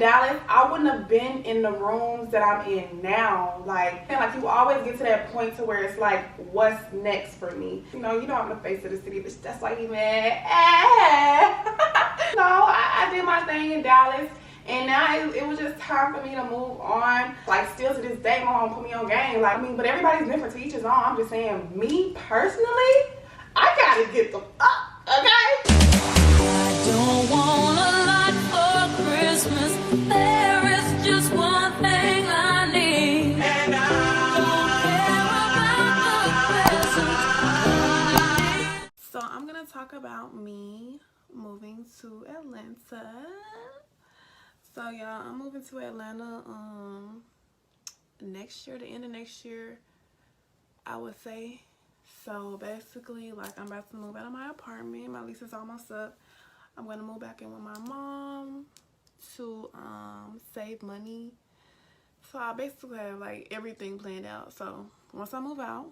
Dallas, I wouldn't have been in the rooms that I'm in now. Like you always get to that point to where it's like, what's next for me? You know I'm the face of the city, but that's why you mad. No, I did my thing in Dallas. And now it was just time for me to move on. Like, still to this day, my mom put me on game. Like, I mean, but everybody's different, to each his own. I'm just saying, me personally, I gotta get the fuck, okay? I don't want a lot for Christmas. There is just one thing I need. And I don't care about the presents. So I'm gonna talk about me moving to Atlanta. So y'all, I'm moving to Atlanta next year, the end of next year, I would say. So basically, like, I'm about to move out of my apartment. My lease is almost up. I'm gonna move back in with my mom to save money. So I basically have like everything planned out. So once I move out,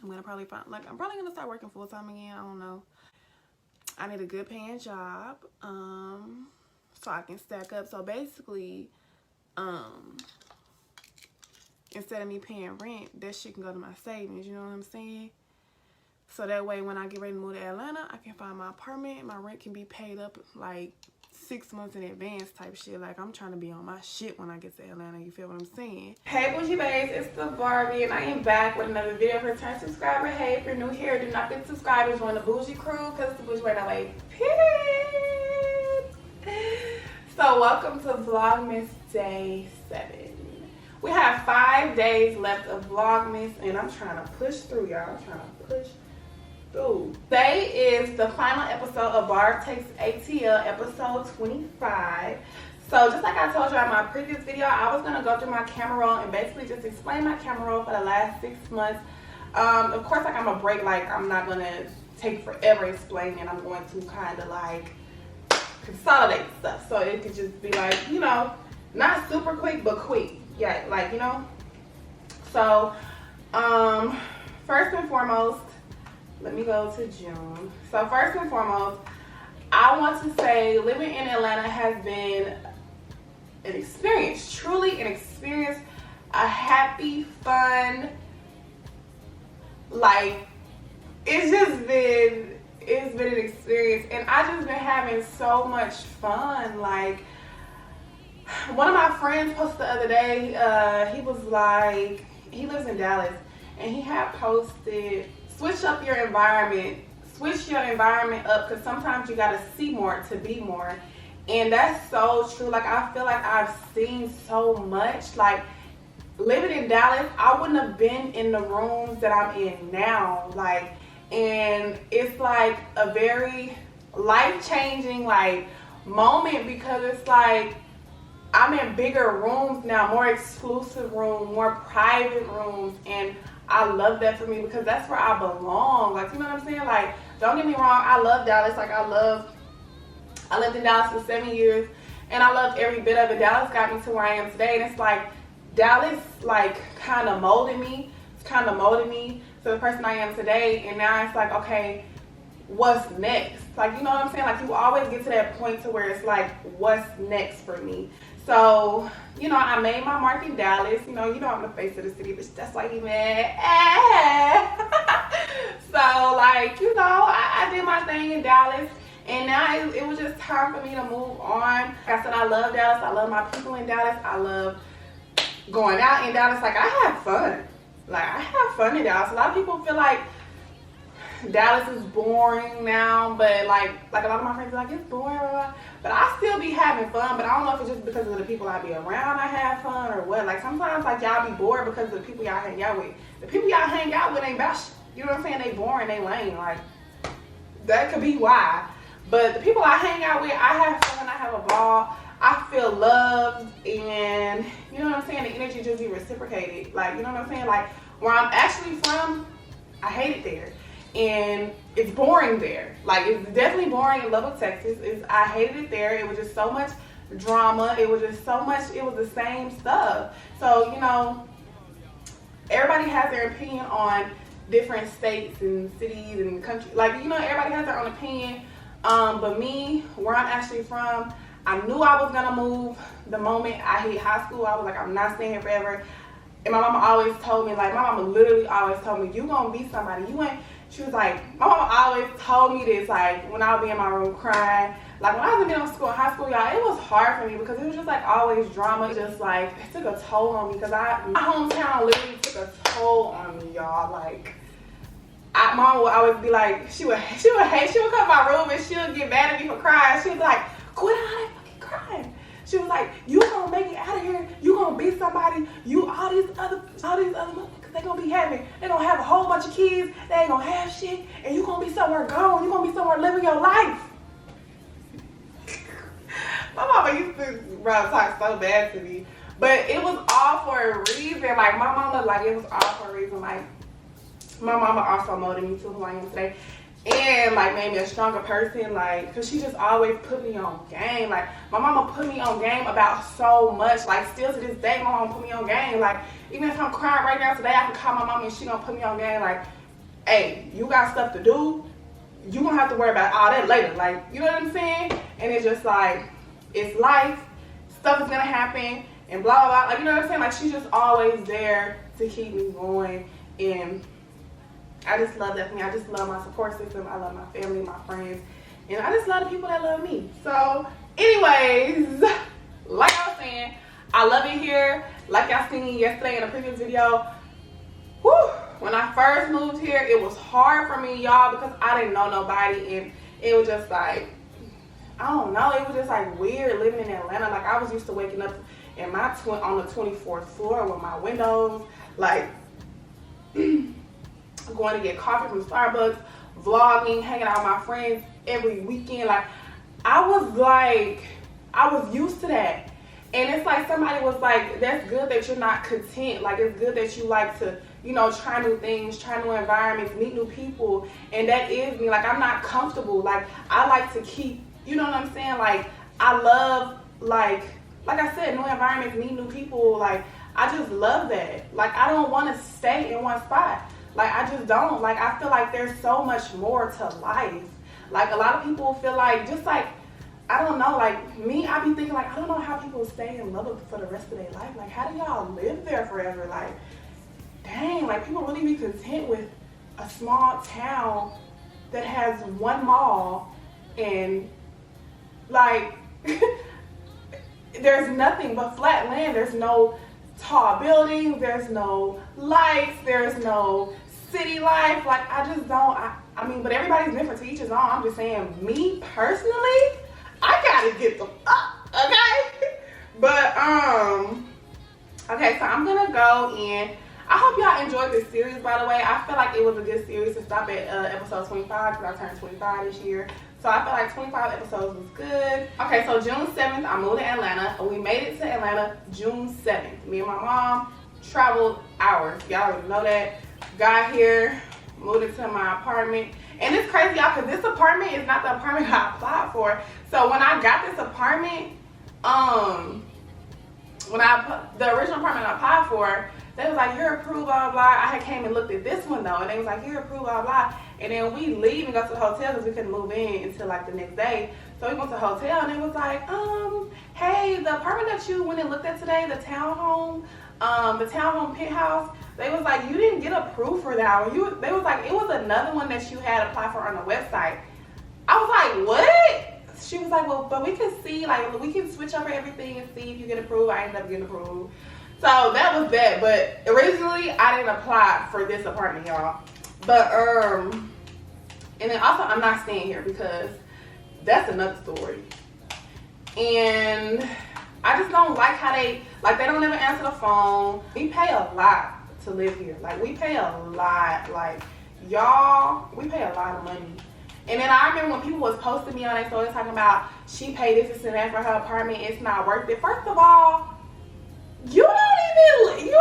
I'm probably gonna start working full time again. I don't know. I need a good paying job. So I can stack up. So basically, instead of me paying rent, that shit can go to my savings, you know what I'm saying? So that way, when I get ready to move to Atlanta, I can find my apartment. My rent can be paid up like 6 months in advance type shit. Like, I'm trying to be on my shit when I get to Atlanta, you feel what I'm saying? Hey Boujeebarbies, it's the Barbie, and I am back with another video for return subscriber. Hey, if you're new here, do not forget to subscribe and join the Boujee crew, because it's the Boujee right away, period. So welcome to Vlogmas Day 7. We have 5 days left of Vlogmas, and I'm trying to push through, y'all. I'm trying to push through. Today is the final episode of BARB'S takes ATL, episode 25. So just like I told you in my previous video, I was going to go through my camera roll and basically just explain my camera roll for the last 6 months. Of course, like, I'm going to break, like, I'm not going to take forever explaining. I'm going to kind of like consolidate stuff, so it could just be like, you know, not super quick, but quick. Yeah, like, you know. So first and foremost, let me go to June. So first and foremost, I want to say living in Atlanta has been an experience, truly an experience, a happy, fun, like, it's been an experience, and I just been having so much fun. Like, one of my friends posted the other day, he was like, he lives in Dallas, and he had posted, switch up your environment, switch your environment up, because sometimes you gotta see more to be more. And that's so true. Like, I feel like I've seen so much. Like, living in Dallas, I wouldn't have been in the rooms that I'm in now. Like, and it's like a very life-changing like moment, because it's like I'm in bigger rooms now, more exclusive rooms, more private rooms, and I love that for me, because that's where I belong. Like, you know what I'm saying? Like, don't get me wrong, I love Dallas. Like, I lived in Dallas for 7 years, and I loved every bit of it. Dallas got me to where I am today, and it's like Dallas like kind of molded me. It's kind of molded me to the person I am today, and now it's like, okay, what's next? Like, you know what I'm saying? Like, you always get to that point to where it's like, what's next for me? So, you know, I made my mark in Dallas. You know I'm the face of the city, but that's why he mad. So, like, you know, I did my thing in Dallas, and now it was just time for me to move on. Like I said, I love Dallas. I love my people in Dallas. I love going out in Dallas. Like, I have fun. Like, I have fun in Dallas. A lot of people feel like Dallas is boring now, but like a lot of my friends are like, it's boring, blah, blah. But I still be having fun. But I don't know if it's just because of the people I be around I have fun, or what. Like, sometimes, like, y'all be bored because of the people y'all hang out with. The people y'all hang out with ain't about shit. You know what I'm saying? They boring, they lame. Like, that could be why. But the people I hang out with, I have fun, I have a ball, I feel loved, and you know what I'm saying? The energy just be reciprocated. Like, you know what I'm saying? Like, where I'm actually from, I hate it there. And it's boring there. Like, it's definitely boring in Lubbock, Texas. I hated it there. It was just so much drama. It was just so much, it was the same stuff. So, you know, everybody has their opinion on different states and cities and countries. Like, you know, everybody has their own opinion. But me, where I'm actually from, I knew I was gonna move the moment I hit high school. I was like, I'm not staying here forever. And my mama always told me, like, my mama literally always told me, you gonna be somebody. You ain't, she was like, my mama always told me this, like, when I would be in my room crying. Like, when I was in middle school and high school, y'all, it was hard for me because it was just, like, always drama. Just, like, it took a toll on me because my hometown literally took a toll on me, y'all. Like, mom would always be like, she would come to my room and she would get mad at me for crying. She was like, quit out that fucking crying. She was like, you gonna make it out of here. You gonna be somebody. All these other motherfuckers, they gonna be having, they gonna have a whole bunch of kids. They ain't gonna have shit. And you gonna be somewhere gone. You gonna be somewhere living your life. My mama used to talk so bad to me. But it was all for a reason. Like, my mama, like, it was all for a reason. Like, my mama also molded me to who I am today. And, like, made me a stronger person, like, because she just always put me on game. Like, my mama put me on game about so much. Like, still to this day, my mama put me on game. Like, even if I'm crying right now today, I can call my mama and she gonna put me on game. Like, hey, you got stuff to do. You gonna have to worry about all that later. Like, you know what I'm saying? And it's just like, it's life. Stuff is gonna happen. And blah, blah, blah. Like, you know what I'm saying? Like, she's just always there to keep me going. And I just love that for me. I just love my support system. I love my family, my friends. And I just love the people that love me. So, anyways, like I was saying, I love it here. Like y'all seen yesterday in a previous video. Whew, when I first moved here, it was hard for me, y'all, because I didn't know nobody. And it was just like, I don't know. It was just like weird living in Atlanta. Like, I was used to waking up in my on the 24th floor with my windows, like, going to get coffee from Starbucks, vlogging, hanging out with my friends every weekend. Like, I was used to that. And it's like somebody was like, that's good that you're not content. Like, it's good that you like to, you know, try new things, try new environments, meet new people. And that is me. Like, I'm not comfortable. Like, I like to keep, you know what I'm saying? Like, I love, like I said, new environments, meet new people. Like, I just love that. Like, I don't want to stay in one spot. Like, I just don't. Like, I feel like there's so much more to life. Like, a lot of people feel like, just like, I don't know, like, me, I be thinking, like, I don't know how people stay in love for the rest of their life. Like, how do y'all live there forever? Like, dang, like, people really be content with a small town that has one mall and, like, there's nothing but flat land. There's no tall buildings. There's no lights. There's no city life. Like, I just don't, I mean, but everybody's different, to each his own. I'm just saying, me personally, I gotta get the fuck, okay? But, okay, so I'm gonna go in. I hope y'all enjoyed this series, by the way. I feel like it was a good series to stop at episode 25 because I turned 25 this year. So I feel like 25 episodes was good. Okay, so June 7th, I moved to Atlanta. We made it to Atlanta June 7th. Me and my mom traveled hours. Y'all already know that. Got here, moved into my apartment. And it's crazy, y'all, because this apartment is not the apartment I applied for. So when I got this apartment, the original apartment I applied for, they was like, you're approved, blah, blah, blah. I had came and looked at this one, though, and they was like, you're approved, blah, blah. And then we leave and go to the hotel because we couldn't move in until, like, the next day. So we went to the hotel, and it was like, hey, the apartment that you went and looked at today, the townhome penthouse, they was like, you didn't get approved for that one. They was like, it was another one that you had applied for on the website. I was like, what? She was like, well, but we can see, like, we can switch over everything and see if you get approved. I ended up getting approved. So that was that. But originally, I didn't apply for this apartment, y'all. But, and then also, I'm not staying here because that's another story. And I just don't like how they don't ever answer the phone. We pay a lot to live here. Like, we pay a lot. Like, y'all, we pay a lot of money. And then I remember when people was posting me on their stories talking about she paid this and that for her apartment, it's not worth it. First of all, you don't even,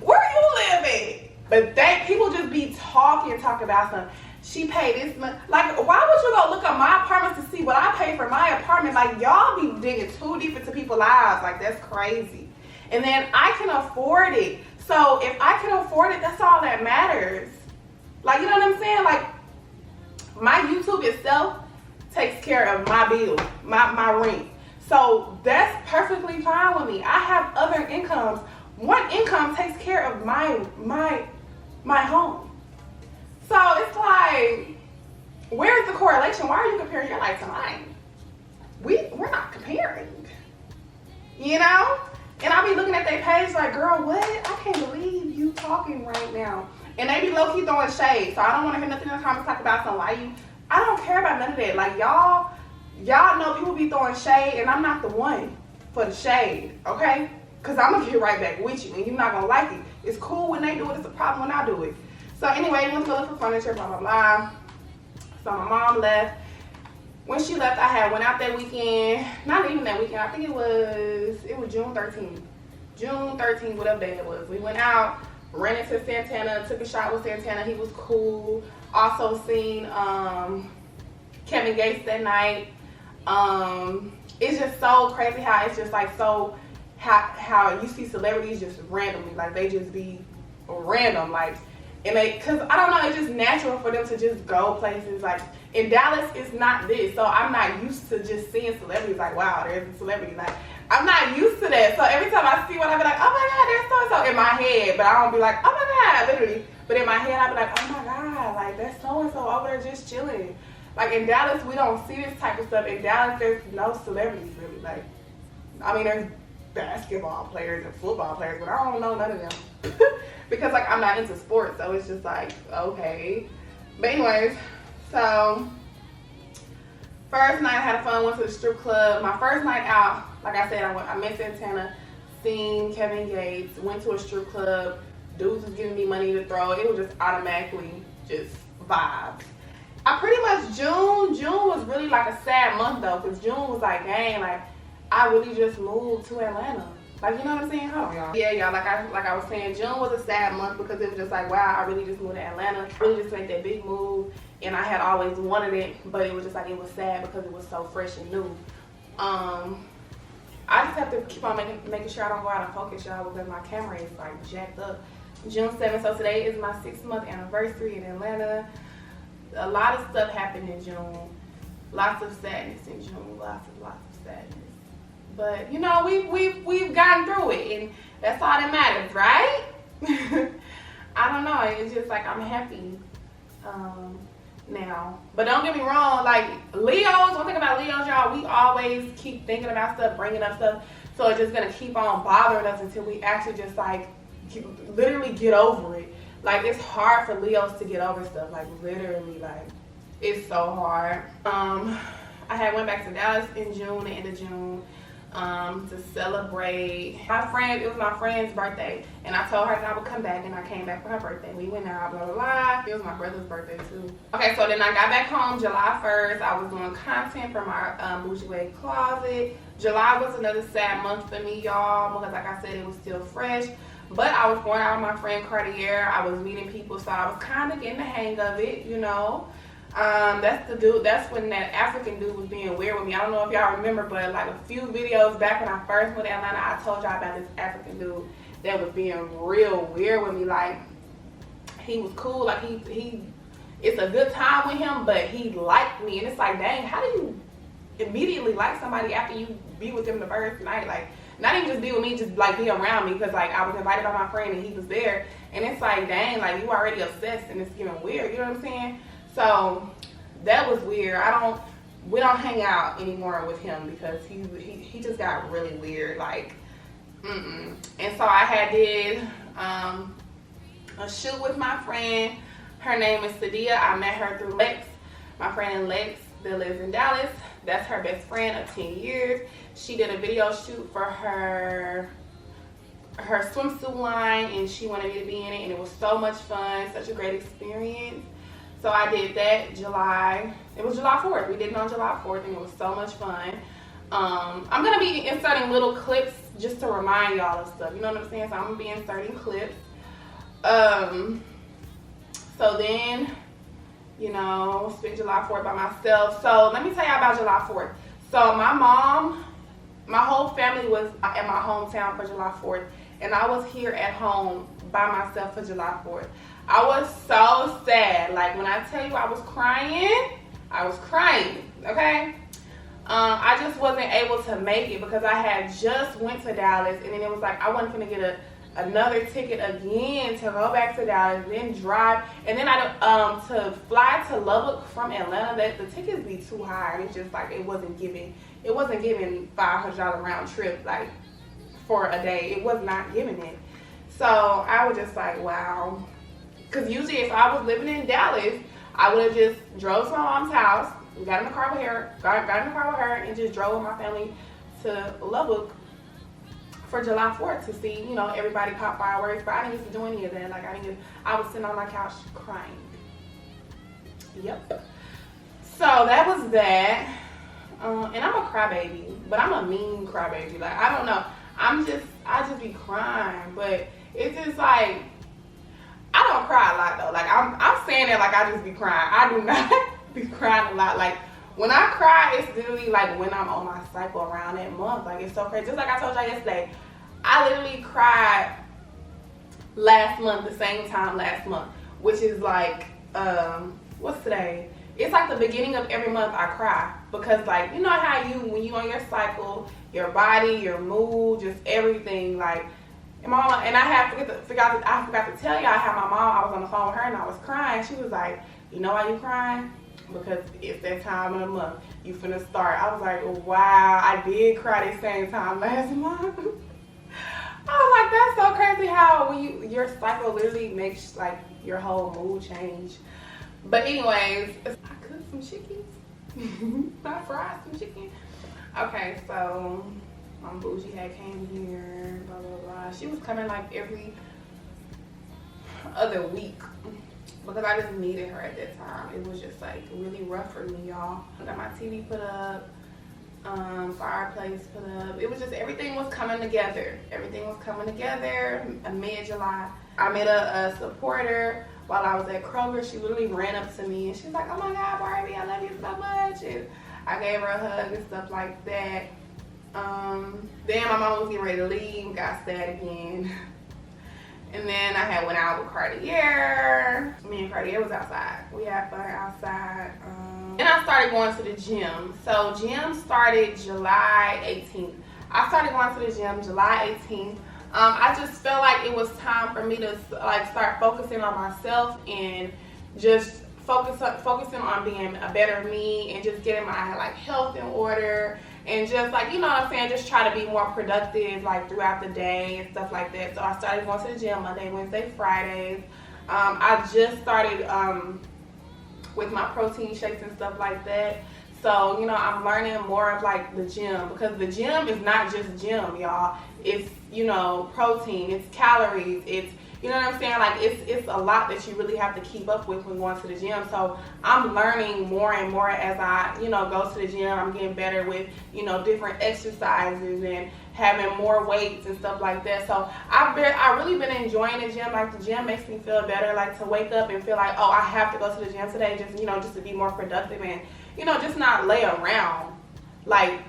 where you living? But people just be talk about something. She paid this much. Like, why would you go look at my apartments to see what I pay for my apartment? Like, y'all be digging too deep into people's lives. Like, that's crazy. And then I can afford it. So if I can afford it, that's all that matters. Like, you know what I'm saying? Like, my YouTube itself takes care of my bill, my rent. So that's perfectly fine with me. I have other incomes. One income takes care of my home. So it's like, where's the correlation? Why are you comparing your life to mine? We're not comparing, you know? And I be looking at their page like, girl, what? I can't believe you talking right now. And they be low-key throwing shade. So I don't want to hear nothing in the comments talk about some why you. I don't care about none of that. Like, y'all know people be throwing shade, and I'm not the one for the shade, okay? Because I'm going to get right back with you, and you're not going to like it. It's cool when they do it. It's a problem when I do it. So anyway, we went to go look for furniture, blah, blah, blah. So my mom left. When she left, I had went out that weekend. Not even that weekend. I think it was June 13th. June 13th, whatever day it was. We went out, ran into Santana, took a shot with Santana. He was cool. Also seen Kevin Gates that night. It's just so crazy how it's just like so how you see celebrities just randomly, like they just be random, like, and they, cause I don't know, it's just natural for them to just go places. Like in Dallas, it's not this, so I'm not used to just seeing celebrities like, wow, there's a celebrity. Like I'm not used to that, so every time I see one, I be like, oh my god, there's so and so in my head, but I don't be like, oh my god, literally. But in my head, I be like, oh my god, like that's so and so over there just chilling. Like in Dallas, we don't see this type of stuff. In Dallas, there's no celebrities really. Like, I mean, there's basketball players and football players, but I don't know none of them because like I'm not into sports, so it's just like, okay. But anyways, so first night I had fun, went to the strip club. My first night out, like I said, I met Santana, seen Kevin Gates, went to a strip club. Dudes was giving me money to throw. It was just automatically just vibes. I pretty much, June was really like a sad month though, because June was like, dang, like I really just moved to Atlanta. Like, you know what I'm saying? Hold on, y'all. Yeah, y'all, like I was saying, June was a sad month because it was just like, wow, I really just moved to Atlanta. I really just made that big move, and I had always wanted it, but it was just like, it was sad because it was so fresh and new. I just have to keep on making sure I don't go out of focus, y'all, because my camera is like jacked up. June 7th, so today is my 6-month anniversary in Atlanta. A lot of stuff happened in June. Lots of sadness in June. Lots of sadness. But you know, we've gotten through it, and that's all that matters, right? I don't know. It's just like I'm happy now. But don't get me wrong. Like Leos, one thing about Leos, y'all, we always keep thinking about stuff, bringing up stuff. So it's just gonna keep on bothering us until we actually just like literally get over it. Like it's hard for Leos to get over stuff. Like literally, like it's so hard. I had went back to Dallas in June, the end of June, to celebrate my friend. It was my friend's birthday, and I told her that I would come back, and I came back for her birthday. We went out, blah blah blah. It was my brother's birthday too. Okay, so then I got back home July 1st. I was doing content for my Boujeebarbiee closet. July was another sad month for me, y'all, because like I said, it was still fresh. But I was going out with my friend Cartier. I was meeting people, so I was kind of getting the hang of it, you know. That's the dude. That's when that African dude was being weird with me. I don't know if y'all remember, but like a few videos back when I first went to Atlanta, I told y'all about this African dude that was being real weird with me. Like he was cool. Like he it's a good time with him, but he liked me, and it's like, dang, how do you immediately like somebody after you be with them the first night? Like, not even just be with me, just like be around me, because like I was invited by my friend and he was there, and it's like, dang, like you already obsessed and it's getting weird, you know what I'm saying? So that was weird. We don't hang out anymore with him because he just got really weird, like And so I did a shoot with my friend. Her name is Sadia. I met her through Lex, my friend Lex that lives in Dallas. That's her best friend of 10 years. She did a video shoot for her swimsuit line, and she wanted me to be in it, and it was so much fun, such a great experience. So I did that it was July 4th. We did it on July 4th, and it was so much fun. I'm gonna be inserting little clips just to remind y'all of stuff, you know what I'm saying? So I'm gonna be inserting clips. So then, you know, spent July 4th by myself. So let me tell y'all about July 4th. So my mom, my whole family was at my hometown for July 4th, and I was here at home by myself for July 4th. I was so sad. Like when I tell you I was crying, okay? I just wasn't able to make it because I had just went to Dallas, and then it was like I wasn't gonna get another ticket again to go back to Dallas, then drive, and then to fly to Lubbock from Atlanta. That the tickets be too high, and it's just like it wasn't giving $500 round trip like for a day. It was not giving it. So I was just like, wow. Because usually if I was living in Dallas, I would have just drove to my mom's house, got in the car with her, and just drove with my family to Lubbock for July 4th to see, you know, everybody pop fireworks. But I didn't get to do any of that. Like I was sitting on my couch crying. Yep. So that was that. And I'm a crybaby, but I'm a mean crybaby. Like, I don't know. I just be crying, but it's just like, I don't cry a lot though. Like I'm saying that like I just be crying. I do not be crying a lot. Like when I cry, it's literally like when I'm on my cycle around that month. Like it's so crazy. Just like I told y'all yesterday, I literally cried last month, the same time last month, which is like, what's today? It's like the beginning of every month I cry because like, you know how when you on your cycle, your body, your mood, just everything, like, and I forgot to tell y'all how my mom, I was on the phone with her and I was crying. She was like, you know why you crying? Because it's that time of the month. You finna start. I was like, wow, I did cry the same time last month. I was like, that's so crazy how when your cycle literally makes like your whole mood change. But anyways, I cooked some chicken. I fried some chicken. Okay, so Boujee had came here, blah blah blah. She was coming like every other week because I just needed her at that time. It was just like really rough for me, y'all. I got my TV put up, fireplace put up. It was just, everything was coming together. Everything was coming together mid-July. I met a supporter while I was at Kroger. She literally ran up to me and she's like, oh my God, Barbie, I love you so much. And I gave her a hug and stuff like that. Then my mom was getting ready to leave, got sad again. And then I had went out with Cartier. Me and Cartier was outside. We had fun outside. Then I started going to the gym. So gym started July 18th. I started going to the gym July 18th. I just felt like it was time for me to like start focusing on myself and just focusing on being a better me and just getting my like health in order and just like, you know what I'm saying, just try to be more productive like throughout the day and stuff like that. So I started going to the gym Monday, Wednesday, Fridays. I just started with my protein shakes and stuff like that. So, you know, I'm learning more of like the gym because the gym is not just gym, y'all. It's, you know, protein, it's calories, it's, you know what I'm saying? Like it's a lot that you really have to keep up with when going to the gym. So I'm learning more and more as I, you know, go to the gym. I'm getting better with, you know, different exercises and having more weights and stuff like that. So I've really been enjoying the gym. Like the gym makes me feel better, like to wake up and feel like, oh, I have to go to the gym today, just, you know, just to be more productive and, you know, just not lay around. Like,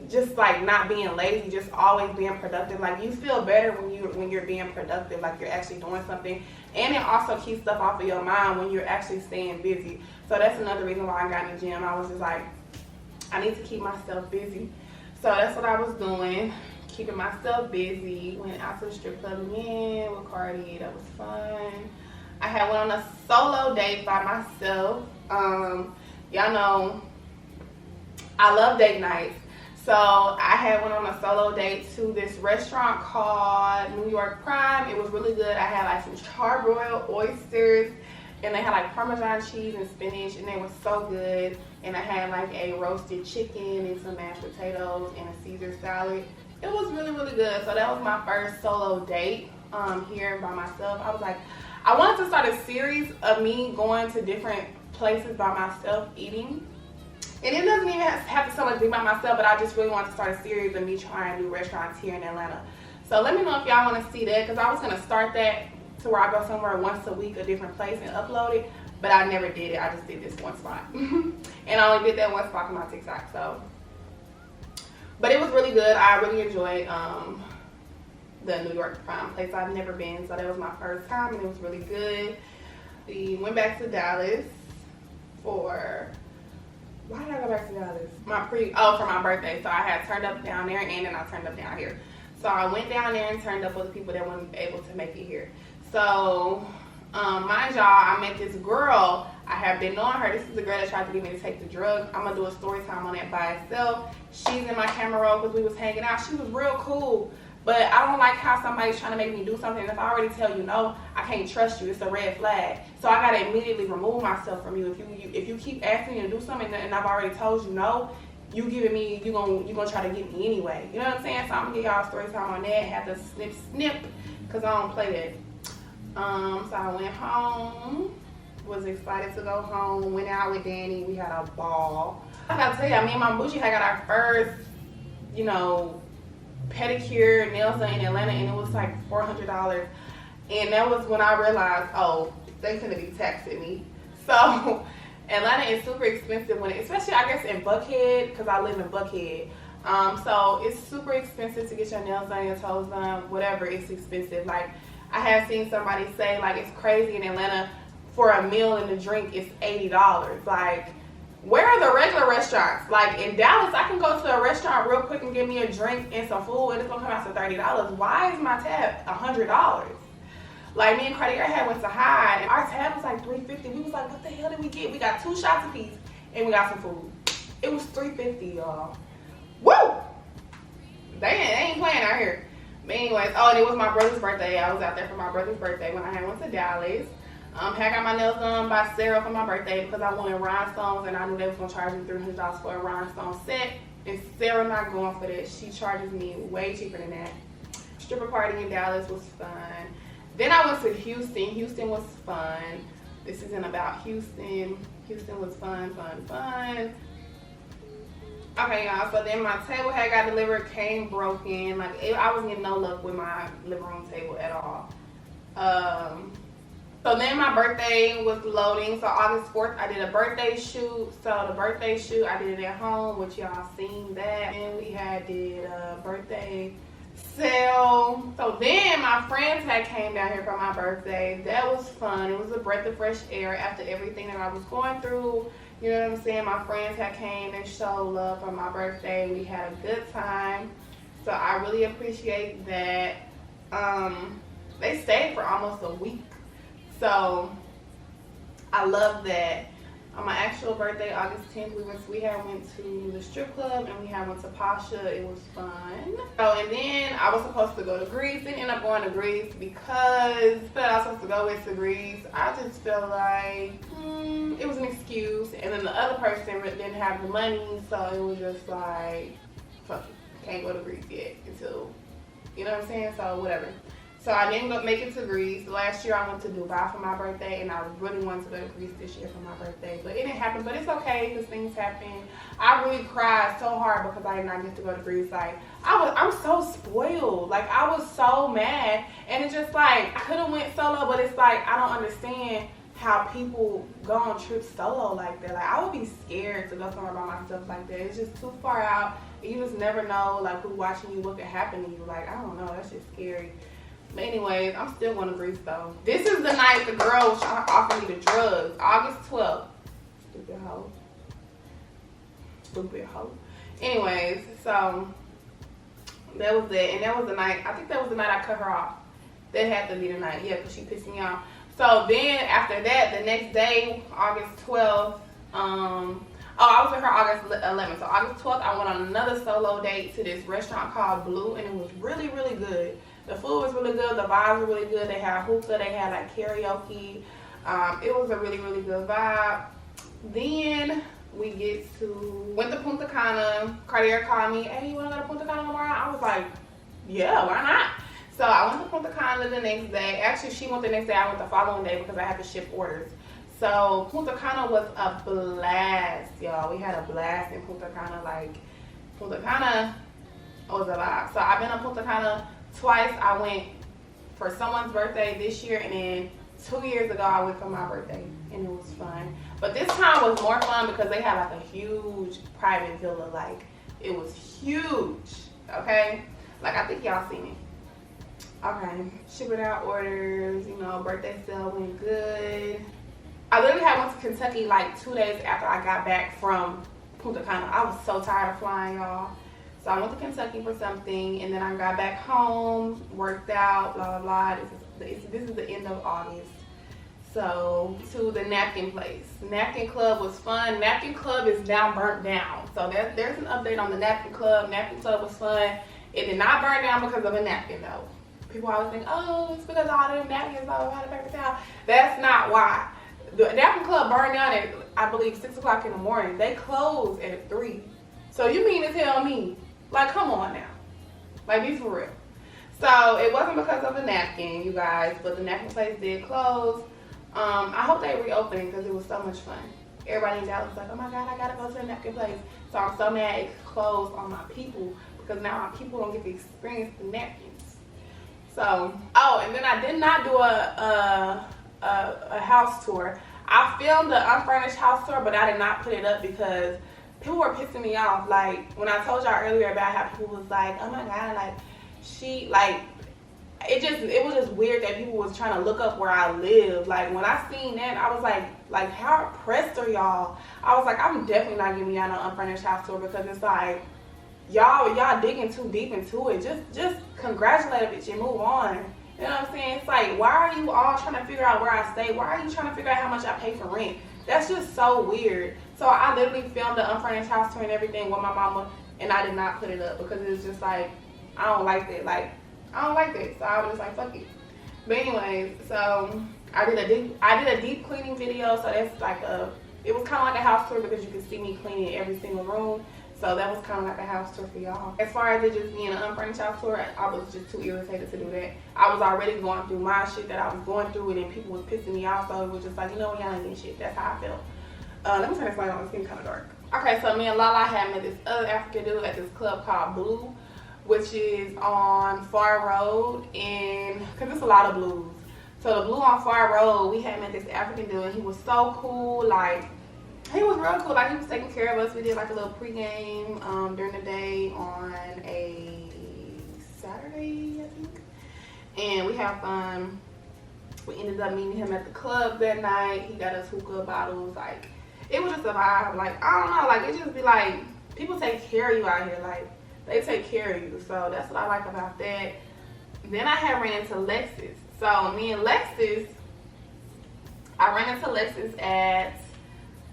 just like not being lazy, just always being productive. Like you feel better when you're being productive, like you're actually doing something, and it also keeps stuff off of your mind when you're actually staying busy. So that's another reason why I got in the gym. I was just like, I need to keep myself busy. So that's what I was doing, keeping myself busy. Went out to the strip club again with Cardi. That was fun. I had went on a solo date by myself. Y'all know I love date nights. So I had went on a solo date to this restaurant called New York Prime. It was really good. I had like some charbroiled oysters and they had like Parmesan cheese and spinach and they were so good. And I had like a roasted chicken and some mashed potatoes and a Caesar salad. It was really, really good. So that was my first solo date here by myself. I was like, I wanted to start a series of me going to different places by myself eating. And it doesn't even have to so much be by myself, but I just really want to start a series of me trying new restaurants here in Atlanta. So let me know if y'all want to see that, because I was going to start that to where I go somewhere once a week, a different place, and upload it. But I never did it. I just did this one spot. And I only did that one spot on my TikTok. So, but it was really good. I really enjoyed the New York Prime place. I've never been, so that was my first time, and it was really good. We went back to Dallas for Why did I go back to Dallas? For my birthday. So I had turned up down there and then I turned up down here. So I went down there and turned up with the people that weren't able to make it here. So, mind y'all, I met this girl. I have been knowing her. This is the girl that tried to get me to take the drug. I'm gonna do a story time on that by itself. She's in my camera roll because we was hanging out. She was real cool. But I don't like how somebody's trying to make me do something. If I already tell you no, I can't trust you. It's a red flag. So I gotta immediately remove myself from you. If you keep asking me to do something and I've already told you no, you gonna try to get me anyway. You know what I'm saying? So I'm gonna give y'all a story time on that. Have to snip, cause I don't play that. So I went home. Was excited to go home. Went out with Danny. We had a ball. I gotta tell y'all, me and my Boujee had got our first, pedicure, nails done in Atlanta, and it was like $400. And that was when I realized, oh, they finna be taxing me. So Atlanta is super expensive especially I guess in Buckhead, because I live in Buckhead. So it's super expensive to get your nails done, your toes done, whatever. It's expensive. Like I have seen somebody say, like, it's crazy in Atlanta for a meal and a drink it's $80. Like, where are the regular restaurants? Like in Dallas, I can go to a restaurant real quick and get me a drink and some food, and it's gonna come out to $30. Why is my tab $100? Like me and Cartier had went to Hyde, and our tab was like $3.50. We was like, what the hell did we get? We got 2 shots apiece, and we got some food. It was $3.50, y'all. Woo! They ain't playing out here. But anyways, oh, and it was my brother's birthday. I was out there for my brother's birthday when I had went to Dallas. I got my nails done by Sarah for my birthday because I wanted rhinestones and I knew they was gonna charge me $300 for a rhinestone set. And Sarah not going for that. She charges me way cheaper than that. Stripper party in Dallas was fun. Then I went to Houston. Houston was fun. This isn't about Houston. Houston was fun. Okay, y'all. So then my table had got delivered, came broken. Like I wasn't getting no luck with my living room table at all. So then my birthday was loading. So August 4th, I did a birthday shoot. So the birthday shoot, I did it at home, which y'all seen that. And we did a birthday sale. So then my friends had came down here for my birthday. That was fun. It was a breath of fresh air after everything that I was going through. You know what I'm saying? My friends had came and showed love for my birthday. We had a good time. So I really appreciate that. They stayed for almost a week. So I love that. On my actual birthday, August 10th, we went to the strip club and we went to Pasha. It was fun. So and then I was supposed to go to Greece. Didn't end up going to Greece because I was supposed to go with to Greece. I just felt like it was an excuse. And then the other person didn't have the money, so it was just like, fuck it, can't go to Greece yet until, you know what I'm saying? So whatever. So I didn't make it to Greece. Last year I went to Dubai for my birthday, and I really wanted to go to Greece this year for my birthday. But it didn't happen, but it's okay because things happen. I really cried so hard because I did not get to go to Greece. Like, I'm so spoiled. Like, I was so mad. And it's just like, I could have went solo, but it's like, I don't understand how people go on trips solo like that. Like, I would be scared to go somewhere by myself like that. It's just too far out. You just never know, like, who's watching you, what could happen to you. Like, I don't know. That's just scary. But anyways, I'm still going to Greece though. This is the night the girl was trying to offer me the drugs. August 12th. Stupid hoe. Stupid hoe. Anyways, so that was it. And that was the night, I think that was the night I cut her off. That had to be the night, yeah, because she pissed me off. So then after that, the next day, August 12th, I was with her August 11th. So August 12th, I went on another solo date to this restaurant called Blue, and it was really, really good. The food was really good. The vibes were really good. They had hookah. They had like karaoke. It was a really, really good vibe. Then we went to Punta Cana. Cartier called me, hey, you want to go to Punta Cana tomorrow? I was like, yeah, why not? So I went to Punta Cana the next day. Actually, she went the next day. I went the following day because I had to ship orders. So Punta Cana was a blast, y'all. We had a blast in Punta Cana. Like, Punta Cana was a vibe. So I've been to Punta Cana twice. I went for someone's birthday this year, and then 2 years ago I went for my birthday, and it was fun. But this time was more fun because they had like a huge private villa. Like, it was huge, okay? Like, I think y'all seen it. Okay, shipping out orders, you know, birthday sale went good. I literally went to Kentucky like 2 days after I got back from Punta Cana. I was so tired of flying, y'all. So I went to Kentucky for something, and then I got back home, worked out, blah, blah, blah. This is the end of August. So, to the napkin place. Napkin Club was fun. Napkin Club is now burnt down. So, there's an update on the Napkin Club. Napkin Club was fun. It did not burn down because of a napkin, though. People always think, oh, it's because all them napkins, blah, blah, blah, the paper towel. That's not why. The Napkin Club burned down at, I believe, 6 o'clock in the morning. They closed at 3. So, you mean to tell me, like, come on now. Like, be for real. So, it wasn't because of a napkin, you guys, but the napkin place did close. I hope they reopen because it was so much fun. Everybody in Dallas was like, oh my God, I gotta go to the napkin place. So I'm so mad it closed on my people because now my people don't get to experience the napkins. So, oh, and then I did not do a house tour. I filmed the unfurnished house tour, but I did not put it up because people were pissing me off. Like, when I told y'all earlier about how people was like, oh my God, like, she, like, it was just weird that people was trying to look up where I live. Like, when I seen that, I was like, how oppressed are y'all? I was like, I'm definitely not giving y'all no unfurnished house tour because it's like, y'all digging too deep into it. Just congratulate a bitch and move on. You know what I'm saying? It's like, why are you all trying to figure out where I stay? Why are you trying to figure out how much I pay for rent? That's just so weird. So I literally filmed the unfurnished house tour and everything with my mama, and I did not put it up because it was just like, I don't like that. Like, I don't like that, so I was just like, fuck it. But anyways, so I did a deep cleaning video. So that's like it was kind of like a house tour because you could see me cleaning every single room. So that was kind of like a house tour for y'all. As far as it just being an unfurnished house tour, I was just too irritated to do that. I was already going through my shit that I was going through, and then people was pissing me off. So it was just like, you know what, y'all ain't getting shit. That's how I felt. Let me turn this light on. It's getting kind of dark. Okay, so me and Lala had met this other African dude at this club called Blue, which is on Far Road, and because there's a lot of blues. So the Blue on Far Road, we had met this African dude, and he was so cool. Like, he was real cool. Like, he was taking care of us. We did like a little pregame during the day on a Saturday, I think, and we had fun. We ended up meeting him at the club that night. He got us hookah bottles. Like, it was just a vibe. Like, I don't know. Like, it just be like, people take care of you out here. Like, they take care of you, so that's what I like about that. Then I had ran into Lexus. So me and Lexus, I ran into Lexus at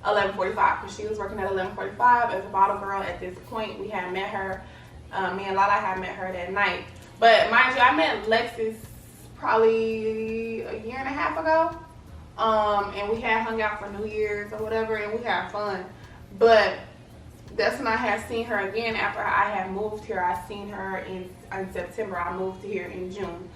11:45 because she was working at 11:45 as a bottle girl. At this point, we had met her. Me and Lala had met her that night. But mind you, I met Lexus probably a year and a half ago, and we had hung out for New Year's or whatever, and we had fun. But that's when I had seen her again after I had moved here. I seen her in September. I moved here in June.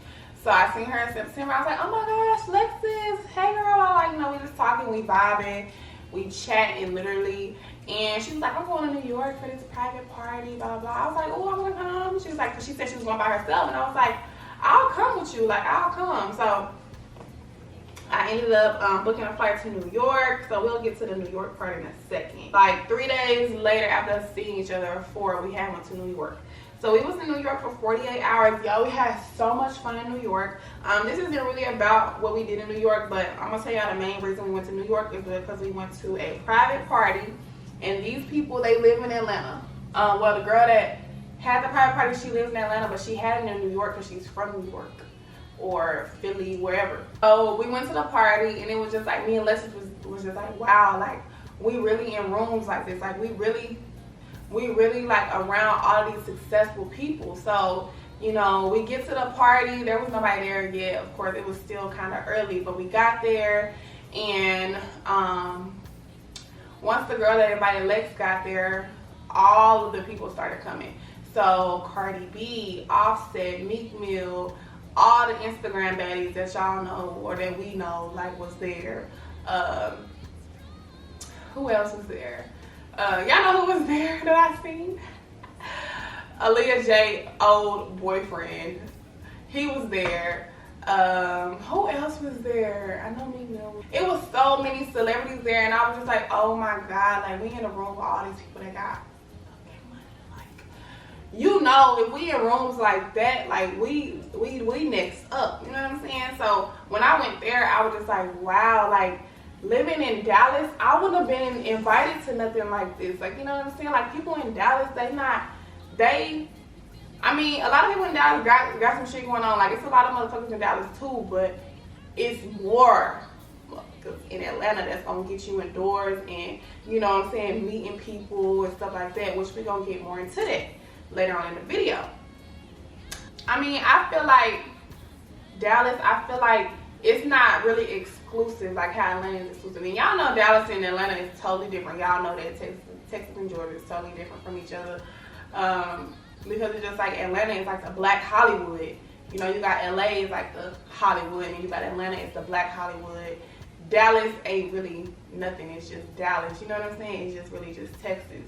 So I seen her in September. I was like, oh my gosh, Lexus, hey girl. Like, you know, we just talking, we vibing, we chatting literally. And she was like, I'm going to New York for this private party, blah, blah, blah. I was like, oh, I'm going to come. She was like, she said she was going by herself. And I was like, I'll come with you. Like, I'll come. So I ended up booking a flight to New York, so we'll get to the New York part in a second. Like 3 days later after us seeing each other, or 4, we had went to New York. So we was in New York for 48 hours. Y'all, we had so much fun in New York. This isn't really about what we did in New York, but I'm gonna tell y'all the main reason we went to New York is because we went to a private party, and these people, they live in Atlanta. Well, the girl that had the private party, she lives in Atlanta, but she had it in New York because she's from New York or Philly, wherever. So we went to the party, and it was just like, me and Lexus was just like, wow, like, we really in rooms like this. Like, we really like around all these successful people. So, you know, we get to the party. There was nobody there yet. Of course, it was still kind of early, but we got there, and once the girl that invited Lex got there, all of the people started coming. So Cardi B, Offset, Meek Mill, all the Instagram baddies that y'all know or that we know, like, was there. Who else was there? Y'all know who was there that I seen? Aaliyah J old boyfriend. He was there. Who else was there? I know Meek Mill. It was so many celebrities there, and I was just like, oh my God, like, we in a room with all these people that got money. Like, you know, if we in rooms like that, like, we next up. You know what I'm saying? So when I went there, I was just like, wow, like, living in Dallas, I wouldn't have been invited to nothing like this. Like, you know what I'm saying? Like, people in Dallas, I mean, a lot of people in Dallas got some shit going on. Like, it's a lot of motherfuckers in Dallas too, but it's more in Atlanta that's gonna get you indoors and, you know what I'm saying, meeting people and stuff like that, which we're gonna get more into that later on in the video. I mean, I feel like Dallas, it's not really exclusive like how Atlanta is exclusive. And y'all know Dallas and Atlanta is totally different. Y'all know that Texas and Georgia is totally different from each other. Because it's just like Atlanta is like the black Hollywood. You know, you got LA is like the Hollywood, and you got Atlanta is the black Hollywood. Dallas ain't really nothing. It's just Dallas. You know what I'm saying? It's just really just Texas.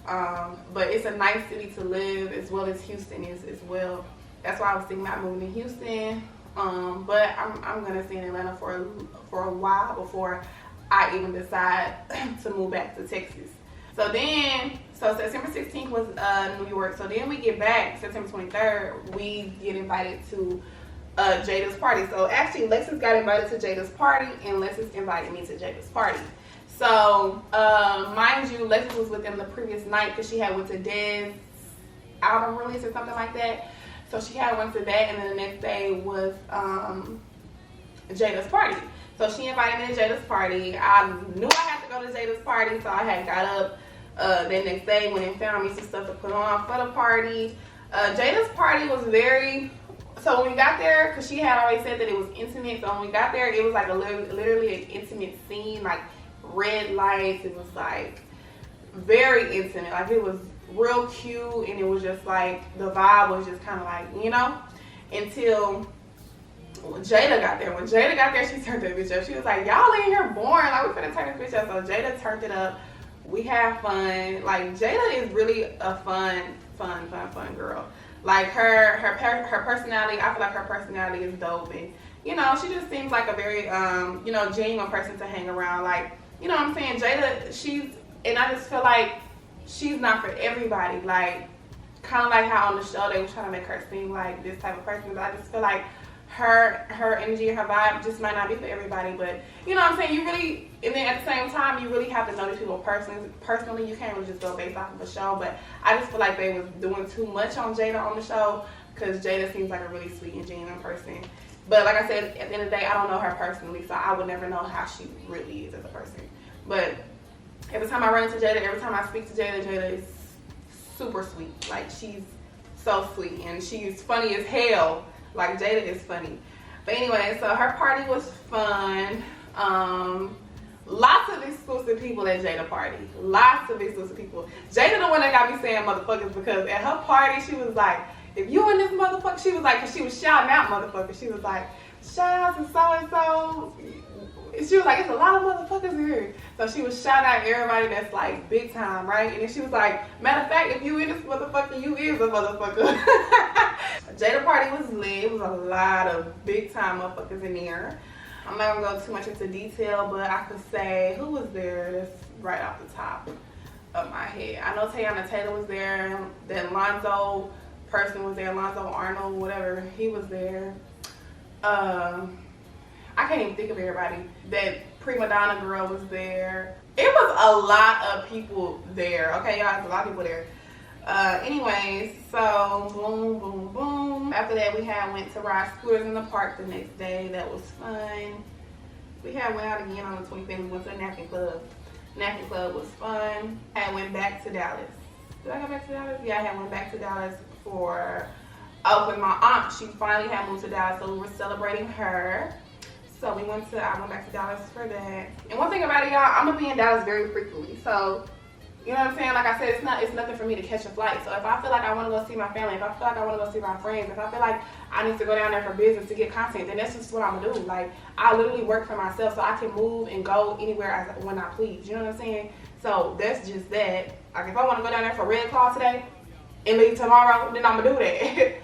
But it's a nice city to live, as well as Houston is as well. That's why I was thinking about moving to Houston. But I'm gonna stay in Atlanta for a while before I even decide to move back to Texas. So September 16th was New York. So then we get back September 23rd. We get invited to Jada's party. So actually, Lexus got invited to Jada's party, and Lexus invited me to Jada's party. So mind you, Lexus was with them the previous night because she had went to Dez album release or something like that. So she had went to that, and then the next day was Jada's party. So she invited me to Jada's party. I knew I had to go to Jada's party, so I had got up that next day, went and found me some stuff to put on for the party. Jada's party was so when we got there, because she had already said that it was intimate, so when we got there, it was like literally an intimate scene, like red lights. It was like very intimate. Like, it was real cute, and it was just like the vibe was just kind of like, you know, until Jada got there. When Jada got there, she turned that bitch up. She was like, y'all in here boring, like, we finna turn this bitch up. So Jada turned it up. We had fun. Like, Jada is really a fun girl. Like, her personality, I feel like her personality is dope, and, you know, she just seems like a very you know, genuine person to hang around. Like, you know what I'm saying, Jada, and I just feel like she's not for everybody. Like, kind of like how on the show they were trying to make her seem like this type of person, but I just feel like her energy and her vibe just might not be for everybody. But, you know what I'm saying, you really, and then at the same time, you really have to know these people personally. You can't really just go based off of a show. But I just feel like they was doing too much on Jada on the show, because Jada seems like a really sweet and genuine person. But like I said, at the end of the day, I don't know her personally, so I would never know how she really is as a person. But every time I run into Jada, every time I speak to Jada, Jada is super sweet. Like, she's so sweet, and she's funny as hell. Like, Jada is funny. But anyway, so her party was fun. Lots of exclusive people at Jada party. Lots of exclusive people. Jada the one that got me saying motherfuckers, because at her party, she was like, if you in this motherfucker, she was like, because she was shouting out motherfuckers. She was like, shout out to so-and-so. She was like, it's a lot of motherfuckers here. So she was shouting out everybody that's like big time, right? And then she was like, matter of fact, if you in this motherfucker, you is a motherfucker. Jada party was lit. It was a lot of big time motherfuckers in there. I'm not gonna go too much into detail, but I could say who was there. That's right off the top of my head. I know Teyana Taylor was there. That Lonzo person was there. Lonzo Arnold, whatever. He was there. I can't even think of everybody. That prima donna girl was there. It was a lot of people there. Okay, y'all, it's a lot of people there. Anyways, so boom, boom, boom. After that, we went to ride scooters in the park the next day. That was fun. We went out again on the 25th. We went to the Napkin Club. Napkin Club was fun. I went back to Dallas. Did I go back to Dallas? Yeah, I went back to Dallas with my aunt. She finally had moved to Dallas, so we were celebrating her. So I went back to Dallas for that. And one thing about it, y'all, I'm gonna be in Dallas very frequently. So, you know what I'm saying? Like I said, it's nothing for me to catch a flight. So if I feel like I want to go see my family, if I feel like I want to go see my friends, if I feel like I need to go down there for business to get content, then that's just what I'm gonna do. Like, I literally work for myself, so I can move and go anywhere when I please. You know what I'm saying? So that's just that. Like, if I want to go down there for Red Claw today and leave tomorrow, then I'm gonna do that.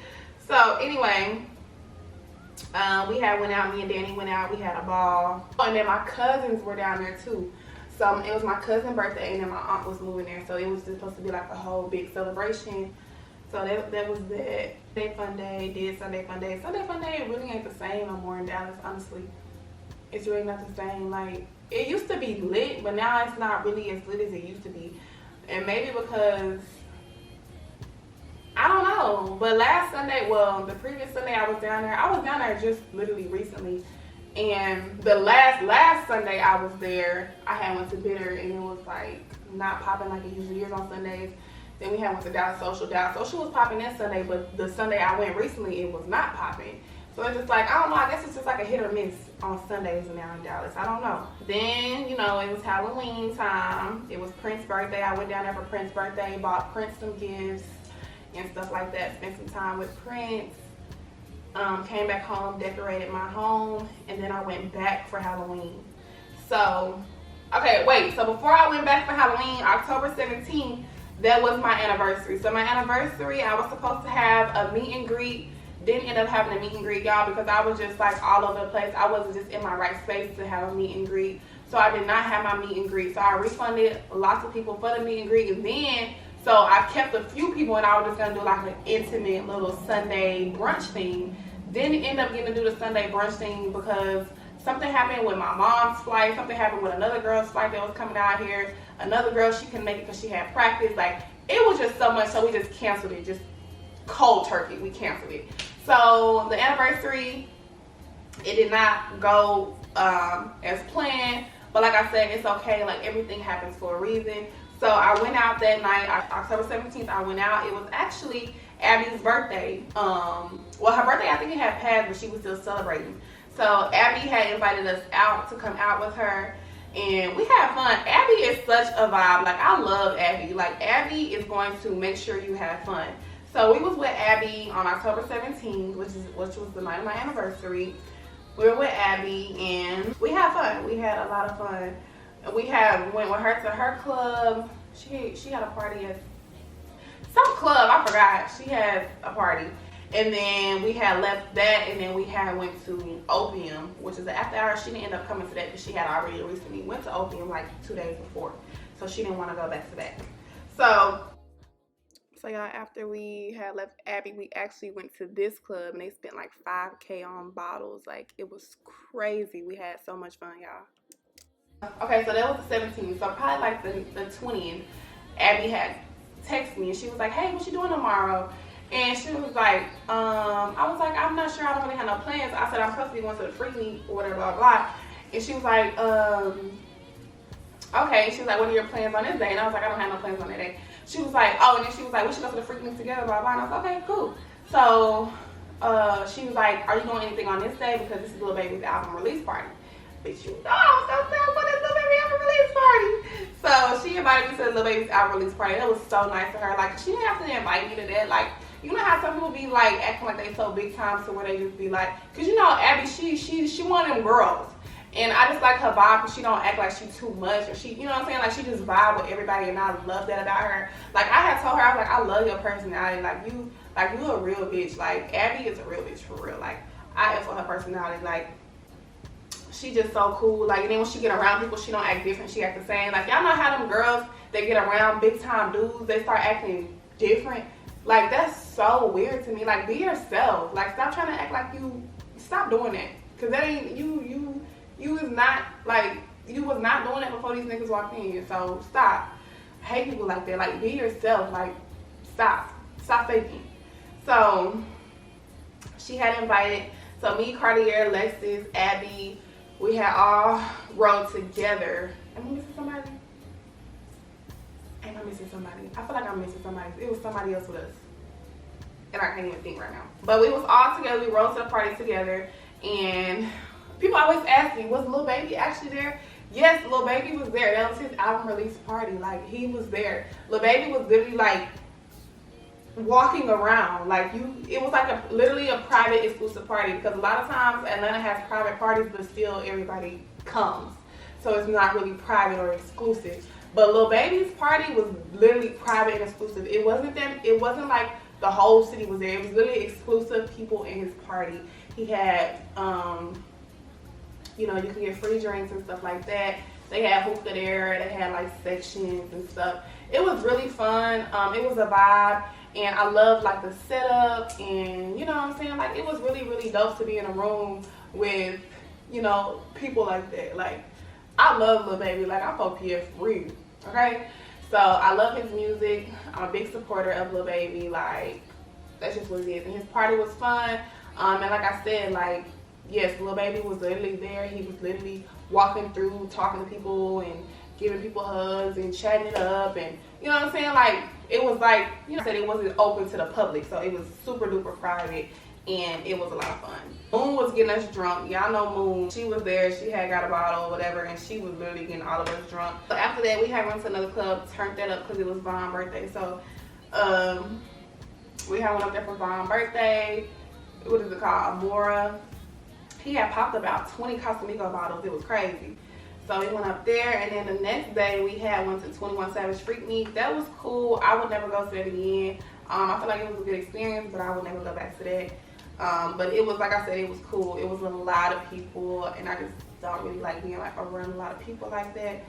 So anyway, we went out. Me and Danny went out. We had a ball. And then my cousins were down there too. So it was my cousin's birthday, and then my aunt was moving there. So it was just supposed to be like a whole big celebration. So that was that. Sunday fun day. Did Sunday fun day. Sunday fun day really ain't the same no more in Dallas, honestly. It's really not the same. Like, it used to be lit, but now it's not really as lit as it used to be. And maybe because, I don't know, but last Sunday, well, the previous Sunday I was down there just literally recently. And the last Sunday I was there, I had went to Bitter, and it was like not popping like it usually is on Sundays. Then we had went to Dallas Social. Dallas Social was popping this Sunday, but the Sunday I went recently, it was not popping. So it's just like, I don't know, I guess it's just like a hit or miss on Sundays now in Dallas. I don't know. Then, you know, it was Halloween time. It was Prince's birthday. I went down there for Prince's birthday, bought Prince some gifts and stuff like that. Spent some time with Prince. Came back home, decorated my home, and then I went back for Halloween. So, okay, wait. So before I went back for Halloween, October 17th, that was my anniversary. So my anniversary, I was supposed to have a meet and greet. Didn't end up having a meet and greet, y'all, because I was just like all over the place. I wasn't just in my right space to have a meet and greet. So I did not have my meet and greet. So I refunded lots of people for the meet and greet. And then, so I kept a few people, and I was just going to do like an intimate little Sunday brunch thing. Didn't end up getting to do the Sunday brunch thing because something happened with my mom's flight. Something happened with another girl's flight that was coming out here. Another girl, she couldn't make it because she had practice. Like, it was just so much, so we just canceled it. Just cold turkey, we canceled it. So the anniversary, it did not go as planned, but like I said, it's okay. Like, everything happens for a reason. So I went out that night, October 17th, I went out. It was actually Abby's birthday. Well, her birthday, I think it had passed, but she was still celebrating. So Abby had invited us out to come out with her, and we had fun. Abby is such a vibe. Like, I love Abby. Like, Abby is going to make sure you have fun. So we was with Abby on October 17th, which was the night of my anniversary. We were with Abby, and we had fun. We had a lot of fun. We went with her to her club. She had a party at some club, I forgot. She had a party. And then we had left that, and then we had went to Opium, which is the after hour. She didn't end up coming to that because she had already recently went to Opium like 2 days before. So she didn't want to go back to that. So y'all, after we had left Abby, we actually went to this club, and they spent like $5K on bottles. Like, it was crazy. We had so much fun, y'all. Okay, so that was the 17th. So probably like the 20th, Abby had texted me, and she was like, hey, what you doing tomorrow? And she was like, I was like, I'm not sure, I don't really have no plans. I said, I'm supposed to be going to the free meet or whatever, blah, blah. And she was like, okay. She was like, what are your plans on this day? And I was like, I don't have no plans on that day. She was like, oh, and then she was like, we should go to the free meet together, blah, blah. And I was like, okay, cool. So she was like, are you doing anything on this day? Because this is Lil Baby's album release party. Bitch, you know, don't tell for this Lil Baby album release party. So she invited me to the Lil Baby's album release party. That was so nice of her. Like, she didn't have to invite me to that. Like, you know how some people be like acting like they so big time, so where they just be like, cause you know Abby, she one of them girls, and I just like her vibe, cause she don't act like she too much, or she, you know what I'm saying, like she just vibe with everybody, and I love that about her. Like, I had told her, I was like, I love your personality, like you a real bitch. Like, Abby is a real bitch for real. Like, I am for her personality. Like, she just so cool. Like, and then when she get around people, she don't act different. She act the same. Like, y'all know how them girls, they get around big time dudes, they start acting different. Like, that's so weird to me. Like, be yourself. Like, stop trying to act like you. Stop doing that. Because that ain't, you is not, like, you was not doing that before these niggas walked in. So, stop. I hate people like that. Like, be yourself. Like, stop. Stop faking. So, she had invited, so me, Cartier, Lexus, Abby, we had all rode together. Am I missing somebody? Am I missing somebody? I feel like I'm missing somebody. It was somebody else with us. And I can't even think right now. But we was all together. We rode to the party together. And people always ask me, was Lil Baby actually there? Yes, Lil Baby was there. That was his album release party. Like, he was there. Lil Baby was literally like walking around. Like, it was like literally a private exclusive party. Because a lot of times Atlanta has private parties, but still everybody comes. So it's not really private or exclusive. But Lil Baby's party was literally private and exclusive. It wasn't like the whole city was there. It was literally exclusive people in his party. He had, you know, you can get free drinks and stuff like that. They had hookah there. They had like sections and stuff. It was really fun. It was a vibe, and I loved like the setup, and you know what I'm saying. Like, it was really, really dope to be in a room with, you know, people like that. Like, I love Lil Baby. Like, I'm for PF real. Okay? So, I love his music. I'm a big supporter of Lil Baby. Like, that's just what it is. And his party was fun. And like I said, like, yes, Lil Baby was literally there. He was literally walking through, talking to people and giving people hugs and chatting it up. And, you know what I'm saying? Like, it was like, you know, I said it wasn't open to the public. So, it was super duper private. And it was a lot of fun. Moon was getting us drunk. Y'all know Moon. She was there. She had got a bottle or whatever, and she was literally getting all of us drunk. So after that, we had went to another club, turned that up because it was Von's birthday. So we had went up there for Von's birthday. What is it called? Amora. He had popped about 20 Casamigo bottles. It was crazy. So we went up there, and then the next day we had went to 21 Savage Freak Meet. That was cool. I would never go to that again. I feel like it was a good experience, but I would never go back to that. But it was, like I said, it was cool. It was a lot of people, and I just don't really like being like around a lot of people like that.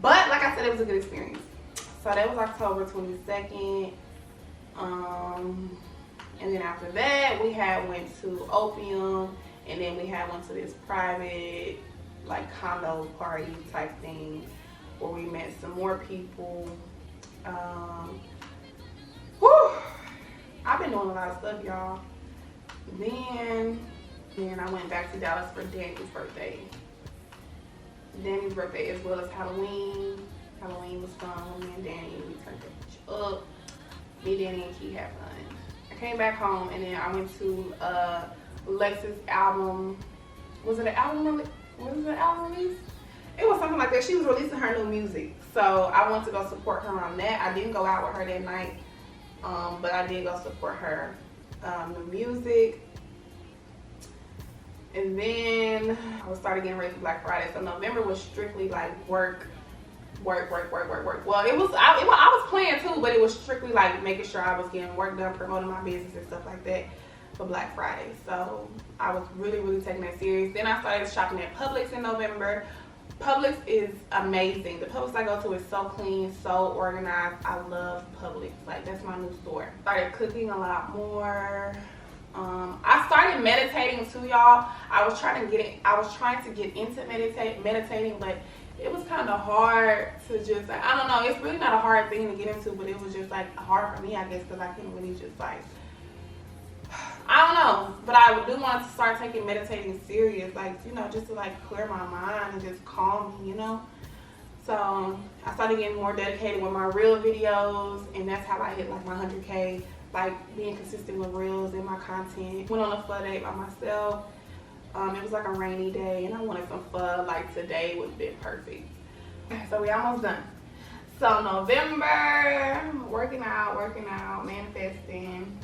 But like I said, it was a good experience. So that was October 22nd. And then after that, we had went to Opium, and then we had went to this private like condo party type thing where we met some more people. I've been doing a lot of stuff, y'all. Then I went back to Dallas for Danny's birthday. Danny's birthday as well as Halloween. Halloween was fun. Me and Danny, we turned the bitch up. Me, Danny, and Key had fun. I came back home and then I went to Lex's album. Was it an album release? Was it an album release? It was something like that. She was releasing her new music. So I went to go support her on that. I didn't go out with her that night. But I did go support her new music. And then I started getting ready for Black Friday. So November was strictly like work. Well, I was playing too, but it was strictly like making sure I was getting work done, promoting my business and stuff like that for Black Friday. So I was really taking that serious. Then I started shopping at Publix in November. Publix is amazing. The Publix I go to is so clean, so organized. I love Publix. Like, that's my new store. Started cooking a lot more. I started meditating too, y'all. I was trying to get into meditating, but it was kind of hard to just, like, I don't know. It's really not a hard thing to get into, but it was just like hard for me, I guess, because I couldn't really just like, I don't know, but I do want to start taking meditating serious, like, you know, just to like clear my mind and just calm me, you know. So I started getting more dedicated with my reel videos, and that's how I hit like my 100K, like being consistent with reels and my content. Went on a pho date by myself. It was like a rainy day, and I wanted some pho. Like, today would have been perfect. So we almost done. So November, working out, manifesting.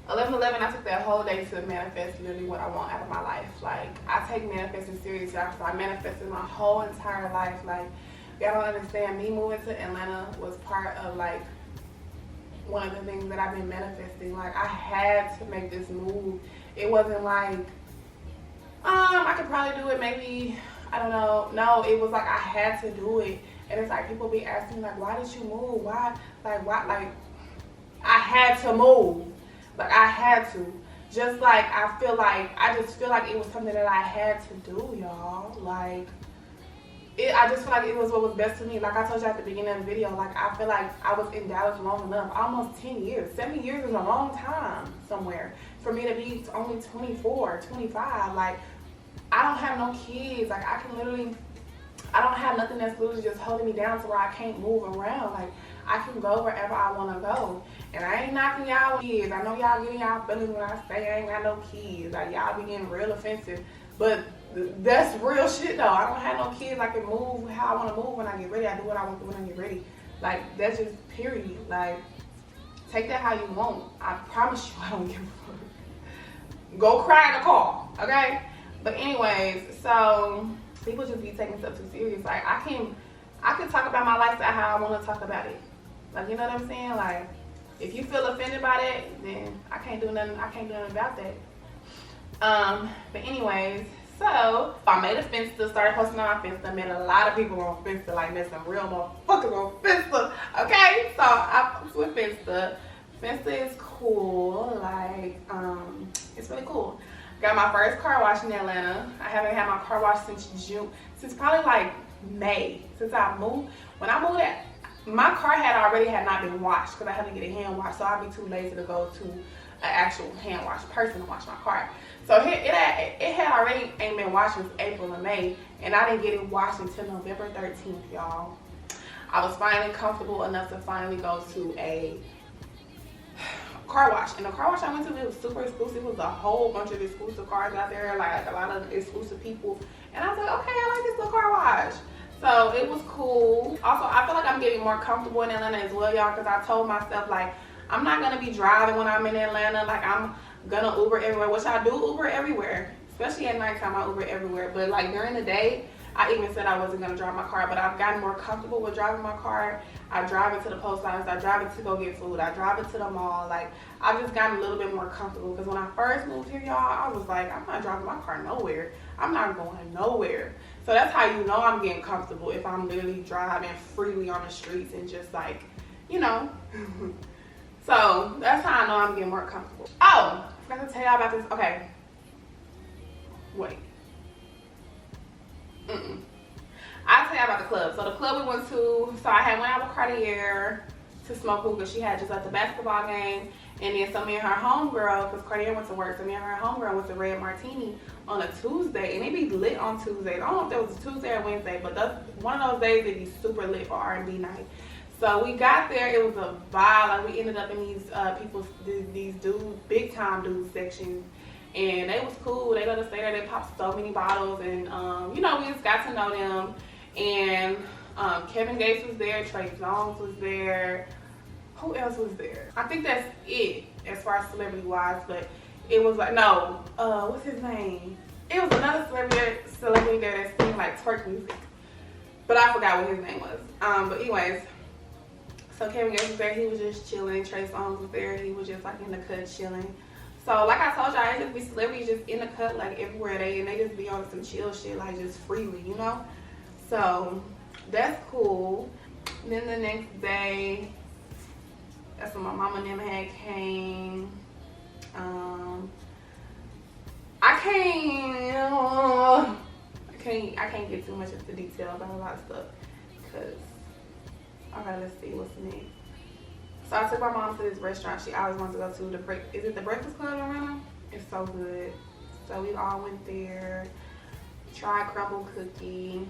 11/11, I took that whole day to manifest literally what I want out of my life. Like, I take manifesting seriously because I manifested my whole entire life. Like, y'all don't understand, me moving to Atlanta was part of like one of the things that I've been manifesting. Like, I had to make this move. It wasn't like, I could probably do it maybe, I don't know. No, it was like I had to do it. And it's like people be asking like, why did you move? Why? Like, I had to move. Like, I had to. Just like, I just feel like it was something that I had to do, y'all. Like, I just feel like it was what was best for me. Like I told you at the beginning of the video, like, I feel like I was in Dallas long enough. Almost 10 years. 7 years is a long time somewhere. For me to be only 24, 25. Like, I don't have no kids. Like, I don't have nothing that's literally just holding me down to where I can't move around. Like, I can go wherever I want to go. And I ain't knocking y'all kids. I know y'all getting y'all feelings when I say I ain't got no kids. Like, y'all be getting real offensive. But that's real shit, though. I don't have no kids. I can move how I want to move when I get ready. I do what I want to do when I get ready. Like, that's just period. Like, take that how you want. I promise you I don't give a fuck. Go cry in the car, okay? But anyways, so people just be taking stuff too serious. Like, I can talk about my lifestyle how I want to talk about it. Like, you know what I'm saying? Like, if you feel offended by that, then I can't do nothing about that. But anyways, so I made a Finsta, started posting on my Finsta, met a lot of people on Finsta, like met some real motherfuckers on Finsta. Okay, so I post with Finsta. Finsta is cool, like, it's really cool. Got my first car wash in Atlanta. I haven't had my car wash since since probably like May, since I moved. When I moved, my car had not been washed because I had to get a hand wash, so I'd be too lazy to go to an actual hand wash person to wash my car. So it had already ain't been washed since April and May, and I didn't get it washed until November 13th, y'all. I was finally comfortable enough to finally go to a car wash, and the car wash I went to, it was super exclusive. It was a whole bunch of exclusive cars out there, like a lot of exclusive people, and I was like, okay, I like this little car wash. So it was cool. Also, I feel like I'm getting more comfortable in Atlanta as well, y'all, because I told myself, like, I'm not gonna be driving when I'm in Atlanta. Like, I'm gonna Uber everywhere, which I do Uber everywhere, especially at nighttime. I Uber everywhere, but like during the day, I even said I wasn't gonna drive my car, but I've gotten more comfortable with driving my car. I drive it to the post office, I drive it to go get food, I drive it to the mall. Like, I've just gotten a little bit more comfortable, because when I first moved here, y'all, I was like, I'm not driving my car nowhere. I'm not going nowhere. So that's how you know I'm getting comfortable, if I'm literally driving freely on the streets and just like, you know. So that's how I know I'm getting more comfortable. Oh, I forgot to tell y'all about this. Okay. Wait. I'll tell y'all about the club. So the club we went to, so I had went out with Cartier to smoke hookah. She had just left the basketball game. And then so me and her homegirl, because Cartier went to work, so me and her homegirl went to Red Martini on a Tuesday. And it be lit on Tuesdays. I don't know if that was a Tuesday or Wednesday, but that's one of those days it'd be super lit for R&B night. So we got there, it was a vibe. Like, we ended up in these dudes, big time dudes sections. And they was cool. They let us stay there. They popped so many bottles, and you know, we just got to know them. And Kevin Gates was there, Trey Songz was there. Who else was there? I think that's it as far as celebrity wise. But it was like, no, what's his name? It was another celebrity there that sang like twerk music, but I forgot what his name was. But anyways, so Kevin Gates was there. He was just chilling. Trey Songz was there. He was just like in the cut chilling. So like I told y'all, it just be celebrities just in the cut like everywhere and they just be on some chill shit, like just freely, you know. So that's cool. And then the next day, that's when my mama and them had came. I can't get too much into detail about a lot of stuff, because okay, let's see what's next. So I took my mom to this restaurant she always wants to go to. Is it the Breakfast Club in Atlanta? It's so good. So we all went there, tried crumble cookie,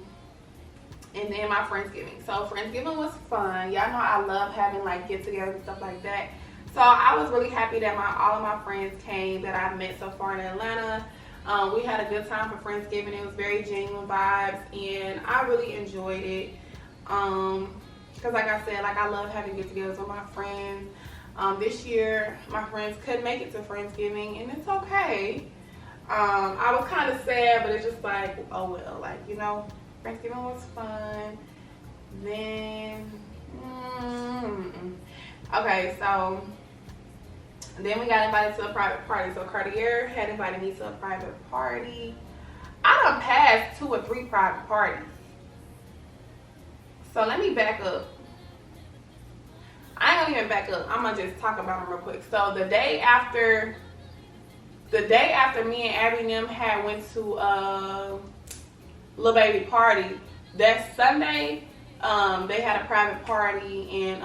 and then my Friendsgiving. So Friendsgiving was fun. Y'all know I love having like get-togethers and stuff like that. So I was really happy that all of my friends came that I've met so far in Atlanta. We had a good time for Friendsgiving. It was very genuine vibes, and I really enjoyed it. Because like I said, like I love having get-togethers with my friends. This year, my friends couldn't make it to Friendsgiving, and it's okay. I was kind of sad, but it's just like, oh well, like, you know, Friendsgiving was fun. Then, okay, so then we got invited to a private party. So Cartier had invited me to a private party. I done passed 2 or 3 private parties. So let me back up. I ain't gonna even back up. I'm gonna just talk about them real quick. So the day after me and Abby and them had went to Lil Baby party, that Sunday, they had a private party, and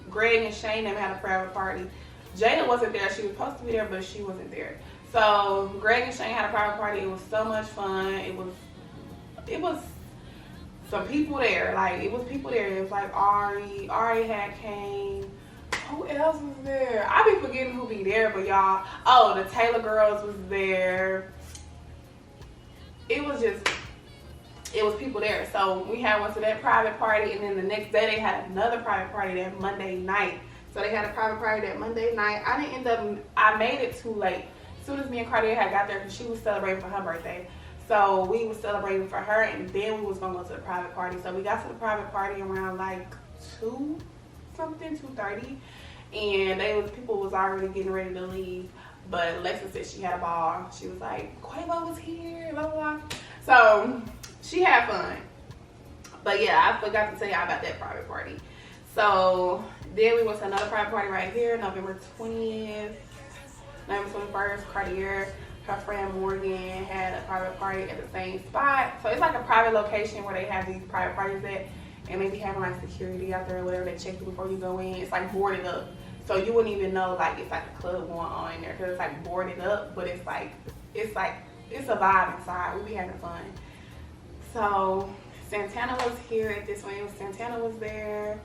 Greg and Shane them had a private party. Jada wasn't there. She was supposed to be there, but she wasn't there. So Greg and Shane had a private party. It was so much fun. It was some people there. Like, it was people there. It was like Ari had came. Who else was there? I be forgetting who be there, but y'all. Oh, the Taylor girls was there. It was people there. So we went to that private party, and then the next day they had another private party that Monday night. So they had a private party that Monday night. I made it too late. As soon as me and Cartier had got there, because she was celebrating for her birthday. So we was celebrating for her, and then we was gonna go to the private party. So we got to the private party around like 2:30, and people was already getting ready to leave. But Lexa said she had a ball. She was like, Quavo was here, blah, blah, blah. So she had fun. But yeah, I forgot to tell y'all about that private party. So then we went to another private party right here, November 20th, November 21st, Cartier her friend Morgan had a private party at the same spot. So it's like a private location where they have these private parties at, and they be having like security out there or whatever. They check you before you go in. It's like boarded up, so you wouldn't even know like it's like a club going on in there because it's like boarded up, but it's a vibe inside. We be having fun. So Santana was here at this one. Santana was there.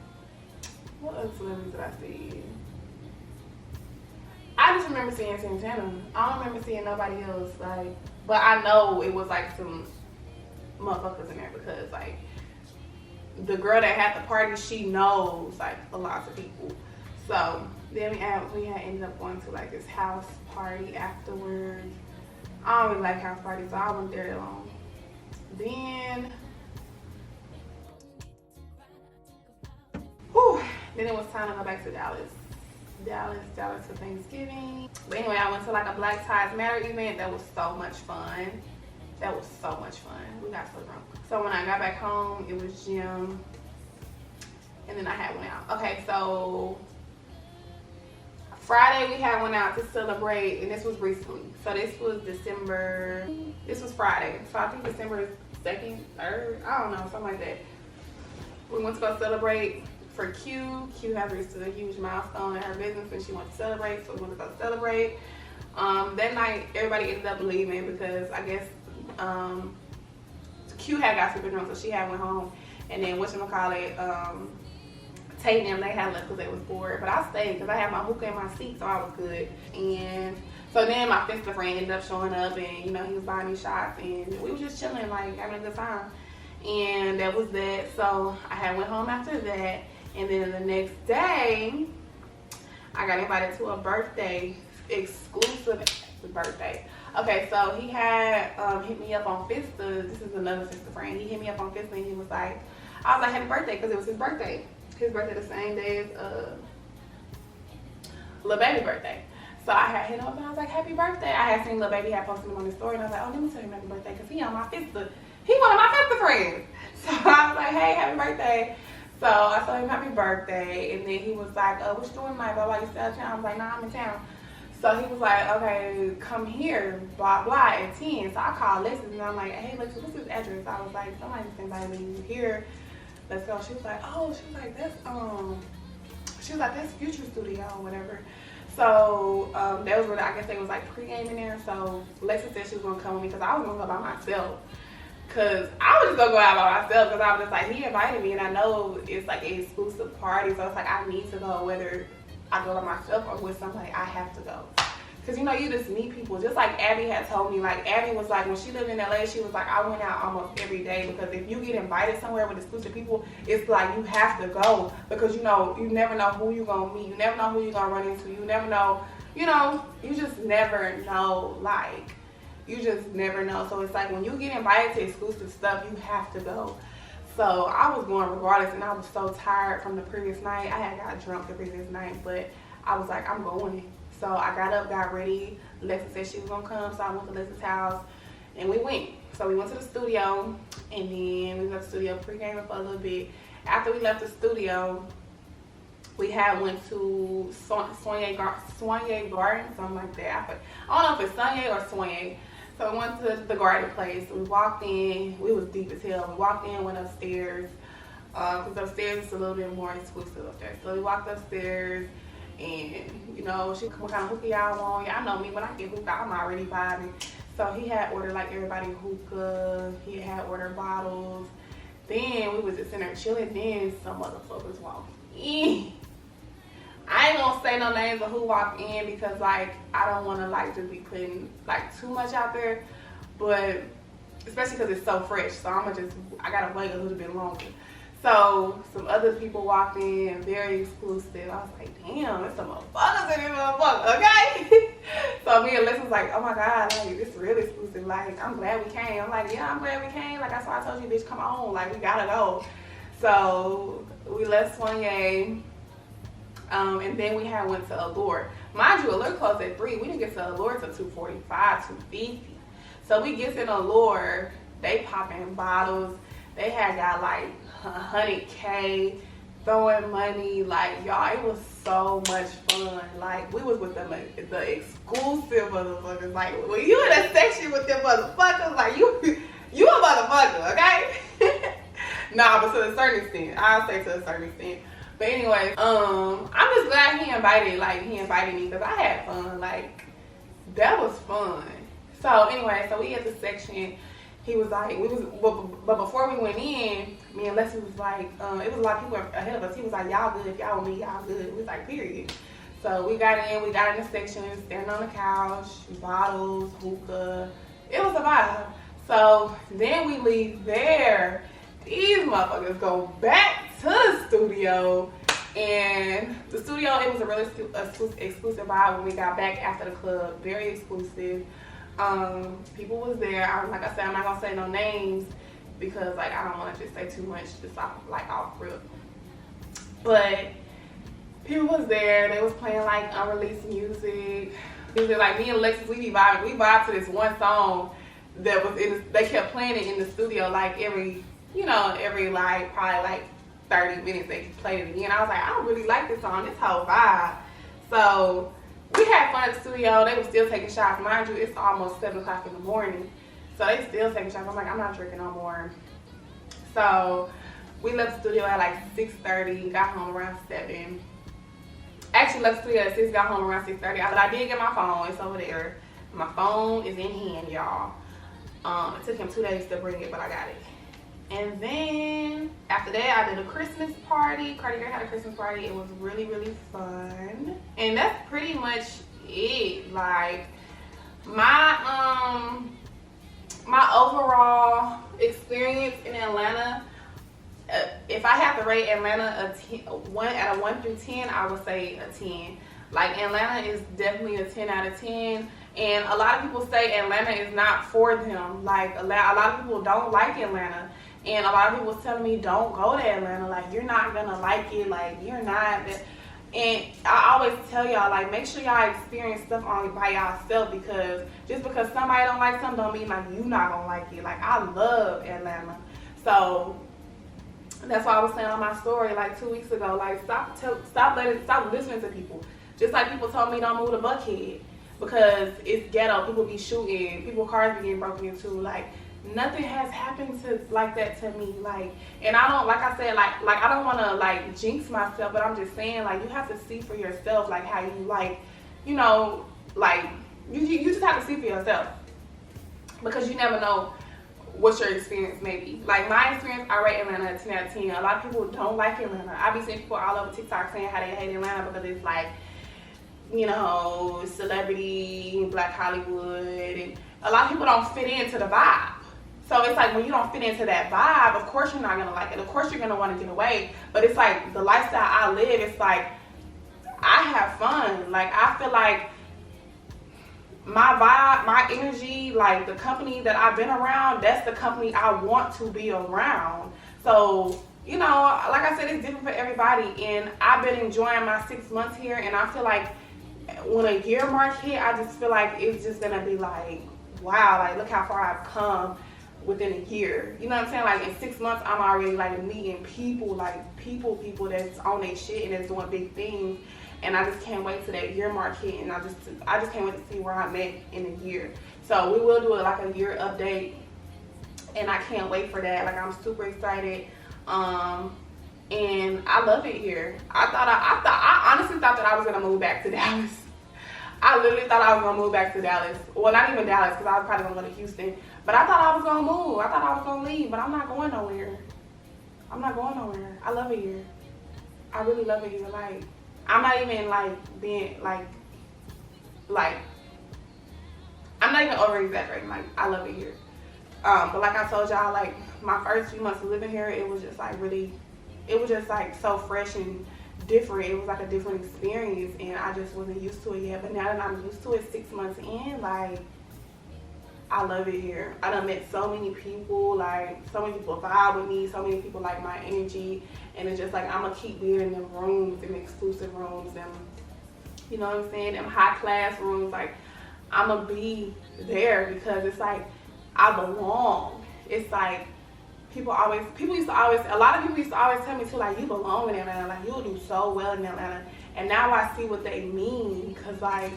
What other celebrities did I see? I just remember seeing Santana. I don't remember seeing nobody else. Like, but I know it was like some motherfuckers in there because like the girl that had the party, she knows like a lot of people. So then we had ended up going to like this house party afterwards. I don't really like house parties, so I wasn't there that long. Then it was time to go back to Dallas for Thanksgiving. But anyway, I went to like a Black Ties Matter event. That was so much fun. We got so drunk. So when I got back home, it was gym, and then I had one out. Okay, so Friday we had one out to celebrate, and this was recently. So this was Friday. So I think December 2nd, 3rd, I don't know, something like that. We went to go celebrate for Q. Q has reached a huge milestone in her business and she wanted to celebrate, so we went to go celebrate. That night, everybody ended up leaving because I guess Q had got super drunk, so she had went home. And then whatchamacallit, Tate and them, they had left because they was bored. But I stayed because I had my hookah in my seat, so I was good. And so then my sister friend ended up showing up, and you know, he was buying me shots, and we was just chilling, like having a good time. And that was that. So I had went home after that, and then the next day I got invited to a birthday, exclusive birthday. Okay, so he had hit me up on Fista. This is another sister friend. He hit me up on Fista and he was like, I was like, happy birthday, because it was his birthday. His birthday the same day as Lil Baby birthday. So I had hit him up and I was like, happy birthday. I had seen Lil Baby had posted him on his story, and I was like, oh, let me tell him happy birthday, because he on my Fista. He one of my Fista friends. So I was like, hey, happy birthday. So I told him happy birthday, and then he was like, what you doing tonight? Blah, blah, you still in town? I was like, nah, I'm in town. So he was like, okay, come here, blah, blah, at 10. So I called Lexus, and I'm like, hey, Lexus, what's his address? I was like, somebody just invited me here. Let's go. She was like, oh, she was like, that's Future Studio or whatever. So that was really, I guess they was like pre-gaming there. So Lexus said she was gonna come with me because I was gonna go by myself. Cause I was just gonna go out by myself because I was just like, he invited me, and I know it's like an exclusive party, so it's like I need to go, whether I go by myself or with somebody, I have to go. Cause you know, you just meet people. Just like Abby had told me, like Abby was like, when she lived in LA, she was like, I went out almost every day, because if you get invited somewhere with exclusive people, it's like you have to go, because you know, you never know who you're gonna meet, you never know who you're gonna run into, you never know, you know, you just never know, like, you just never know. So it's like when you get invited to exclusive stuff, you have to go. So I was going regardless, and I was so tired from the previous night. I had got drunk the previous night, but I was like, I'm going. So I got up, got ready. Lexa said she was gonna come, so I went to Lexa's house, and we went. So we went to the studio, and then we left the studio pre-gaming for a little bit. After we left the studio, we had went to Soigné Garden, something like that. I don't know if it's Soigné or Soigné. So we went to the garden place. We walked in. We was deep as hell. We walked in, went upstairs, because upstairs is a little bit more exclusive up there. So we walked upstairs, and you know, what kind of hookah y'all want? Y'all know me, when I get hookah, I'm already vibing. So he had ordered like everybody hookah. He had ordered bottles. Then we was just in there chilling. Then some motherfuckers walked in. I ain't gonna say no names of who walked in, because like I don't want to like just be putting like too much out there, but especially because it's so fresh. So I gotta wait a little bit longer. So some other people walked in, very exclusive. I was like, damn, there's some motherfuckers in this motherfucker, okay? So me and Liz was like, oh my God, like this is really exclusive. Like, I'm glad we came. I'm like, yeah, I'm glad we came. Like, that's why I told you, bitch, come on. Like, we gotta go. So we left Soigné, and then we had went to Allure. Mind you, Allure closed at 3. We didn't get to Allure till 2:45, 2:50. So we get in Allure, they popping bottles. They had got like 100K, throwing money. Like, y'all, it was so much fun. Like, we was with the exclusive motherfuckers. Like, when you in a section with them motherfuckers, like, you a motherfucker, okay? Nah, but to a certain extent. I'll say to a certain extent. But anyway, I'm just glad he invited me because I had fun. Like, that was fun. So anyway, so we at the section. He was like, but before we went in, me and Leslie was like, it was a lot of people ahead of us. He was like, y'all good, if y'all with me, y'all good. It was like, period. So we got in the section, standing on the couch, bottles, hookah. It was a vibe. So then we leave there. These motherfuckers go back to the studio. And the studio, it was a really exclusive vibe when we got back after the club. Very exclusive. People was there. Like I said, I'm not gonna say no names because like I don't want to just say too much just off rip. But people was there. They was playing like unreleased music. Like me and Alexis, we vibe to this one song that was they kept playing it in the studio like every like probably like 30 minutes they played it again. I was like, I don't really like this song, this whole vibe. So we had fun at the studio. They were still taking shots. Mind you, it's almost 7 o'clock in the morning. So they still taking shots. I'm like, I'm not drinking no more. So we left the studio at like 6:30, got home around 7. Actually left the studio at 6, got home around 6:30. But I did get my phone. It's over there. My phone is in hand, y'all. It took him 2 days to bring it, but I got it. And then after that, I did a Christmas party. Cardi Girl had a Christmas party. It was really, really fun. And that's pretty much it. Like my overall experience in Atlanta. If I have to rate Atlanta a 1 through 10, I would say a 10. Like Atlanta is definitely a 10 out of 10. And a lot of people say Atlanta is not for them. Like a lot of people don't like Atlanta. And a lot of people was telling me, don't go to Atlanta. Like, you're not going to like it. Like, you're not. And I always tell y'all, like, make sure y'all experience stuff by y'allself. Because just because somebody don't like something don't mean, like, you not going to like it. Like, I love Atlanta. So, that's why I was saying on my story, like, 2 weeks ago. Like, stop listening to people. Just like people told me don't move to Buckhead. Because it's ghetto. People be shooting. Cars be getting broken into. Like, nothing has happened like that to me. Like, and I don't, like I said, like I don't want to like jinx myself, but I'm just saying, like, you have to see for yourself, like how you like, like you just have to see for yourself, because you never know what your experience may be. Like my experience, I rate Atlanta a 10 out of 10. A lot of people don't like Atlanta. I be seeing people all over TikTok saying how they hate Atlanta because it's like, celebrity, Black Hollywood, and a lot of people don't fit into the vibe. So it's like when you don't fit into that vibe, of course you're not going to like it. Of course you're going to want to get away. But it's like the lifestyle I live, it's like I have fun. Like I feel like my vibe, my energy, like the company that I've been around, that's the company I want to be around. So, like I said, it's different for everybody. And I've been enjoying my 6 months here. And I feel like when a year mark hit, I just feel like it's just going to be like, wow, like look how far I've come within a year. You know what I'm saying? Like in 6 months, I'm already like meeting people, like people that's on their shit and that's doing big things. And I just can't wait till that year mark hit, and I just can't wait to see where I'm at in a year. So we will do it like a year update, and I can't wait for that. Like I'm super excited, and I love it here. I honestly thought that I was gonna move back to Dallas. I literally thought I was gonna move back to Dallas. Well, not even Dallas, because I was probably gonna go to Houston. But I thought I was gonna move. I thought I was gonna leave, but I'm not going nowhere. I'm not going nowhere. I love it here. I really love it here. Like, I'm not even like being like I'm not even over exaggerating. Like, I love it here. But like I told y'all, like my first few months of living here, it was just like really, it was just like so fresh and different. It was like a different experience, and I just wasn't used to it yet. But now that I'm used to it 6 months in, like I love it here. I done met so many people, like so many people vibe with me, so many people like my energy, and it's just like I'm gonna keep being in them rooms, them exclusive rooms, them, you know what I'm saying, them high class rooms. Like I'm gonna be there because it's like I belong. It's like people used to always, a lot of people used to always tell me too, like, you belong in Atlanta, like, you'll do so well in Atlanta. And now I see what they mean, because, like,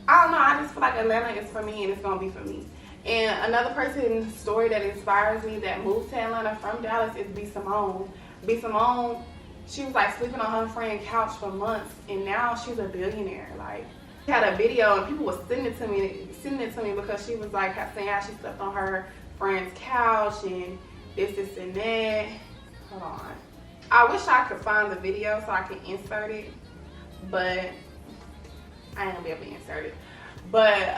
I don't know, I just feel like Atlanta is for me and it's gonna be for me. And another person's story that inspires me that moved to Atlanta from Dallas is B. Simone. B. Simone, she was like sleeping on her friend's couch for months, and now she's a billionaire. Like, she had a video and people were sending it to me because she was like saying how she slept on her friend's couch and this and that. Hold on. I wish I could find the video so I could insert it, but I ain't gonna be able to insert it. But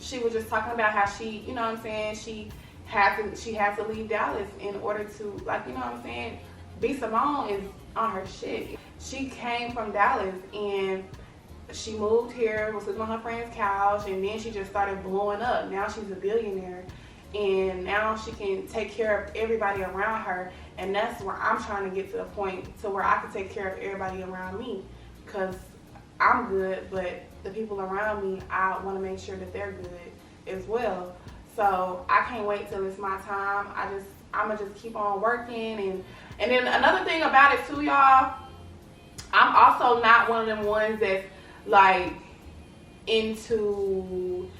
she was just talking about how she, you know what I'm saying, she had to leave Dallas in order to, like, you know what I'm saying. B. Simone is on her shit. She came from Dallas and she moved here, was sleeping on her friend's couch, and then she just started blowing up. Now she's a billionaire, and now she can take care of everybody around her. And that's where I'm trying to get to the point to where I can take care of everybody around me, because I'm good, but the people around me, I want to make sure that they're good as well. So I can't wait till it's my time. I'm gonna just keep on working. And then another thing about it too, y'all, I'm also not one of them ones that's like into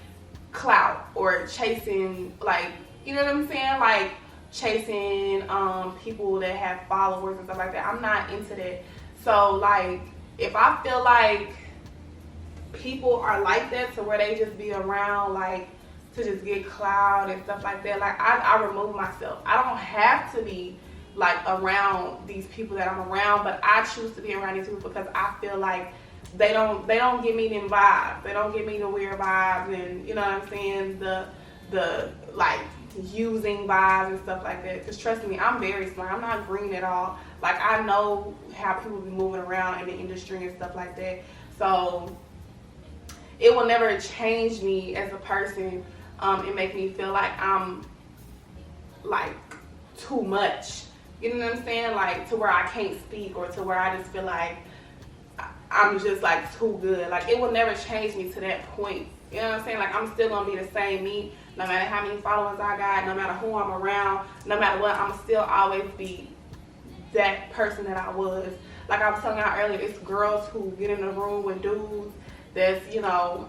clout or chasing, like, you know what I'm saying, like chasing people that have followers and stuff like that. I'm not into that. So like, if I feel like people are like that to where they just be around like to just get clout and stuff like that, like I remove myself. I don't have to be like around these people that I'm around, but I choose to be around these people because I feel like they don't give me them vibes. They don't give me the weird vibes, and you know what I'm saying, the like using vibes and stuff like that. Because trust me, I'm very smart. I'm not green at all. Like, I know how people be moving around in the industry and stuff like that. So it will never change me as a person and make me feel like I'm like too much. You know what I'm saying? Like, to where I can't speak, or to where I just feel like I'm just like too good. Like, it will never change me to that point. You know what I'm saying? Like, I'm still gonna be the same me, no matter how many followers I got, no matter who I'm around, no matter what, I'm still always be that person that I was. Like I was telling y'all earlier, it's girls who get in the room with dudes that's, you know,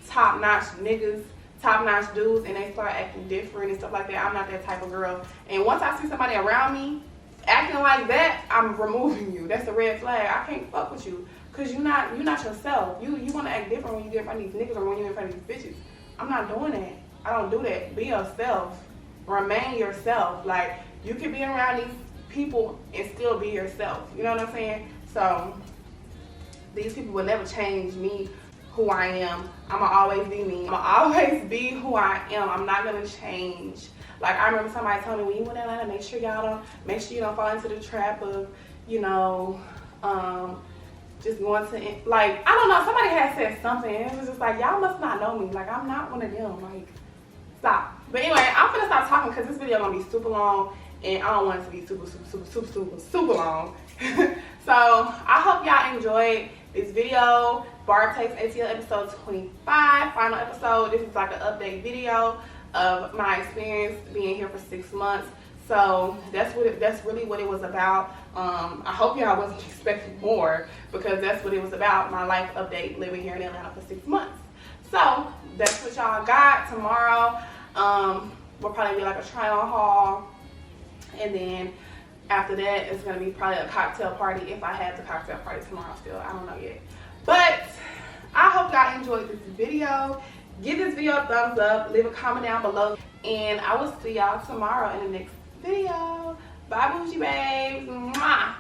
top-notch niggas, top-notch dudes, and they start acting different and stuff like that. I'm not that type of girl. And once I see somebody around me acting like that, I'm removing you. That's a red flag. I can't fuck with you, because you're not yourself. You want to act different when you get in front of these niggas or when you're in front of these bitches. I'm not doing that. I don't do that. Be yourself. Remain yourself. Like, you can be around these people and still be yourself. You know what I'm saying? So these people will never change me, who I am. I'ma always be me. I'ma always be who I am. I'm not gonna change. Like, I remember somebody told me, when you went to Atlanta, make sure you don't fall into the trap of, you know, just going to, like, I don't know, somebody had said something, and it was just like, y'all must not know me. Like, I'm not one of them. Like, stop. But anyway, I'm gonna stop talking because this video gonna be super long, and I don't want it to be super long. So I hope y'all enjoyed this video. Barb takes ATL episode 25, final episode. This is like an update video of my experience being here for 6 months. So that's really what it was about. I hope y'all wasn't expecting more, because that's what it was about, my life update living here in Atlanta for 6 months. So that's what y'all got. Tomorrow will probably be like a try-on haul, and then after that it's gonna be probably a cocktail party, if I have the cocktail party tomorrow still. I don't know yet. But I hope y'all enjoyed this video. Give this video a thumbs up, leave a comment down below, and I will see y'all tomorrow in the next video. Bye, Boujee babes. Mwah.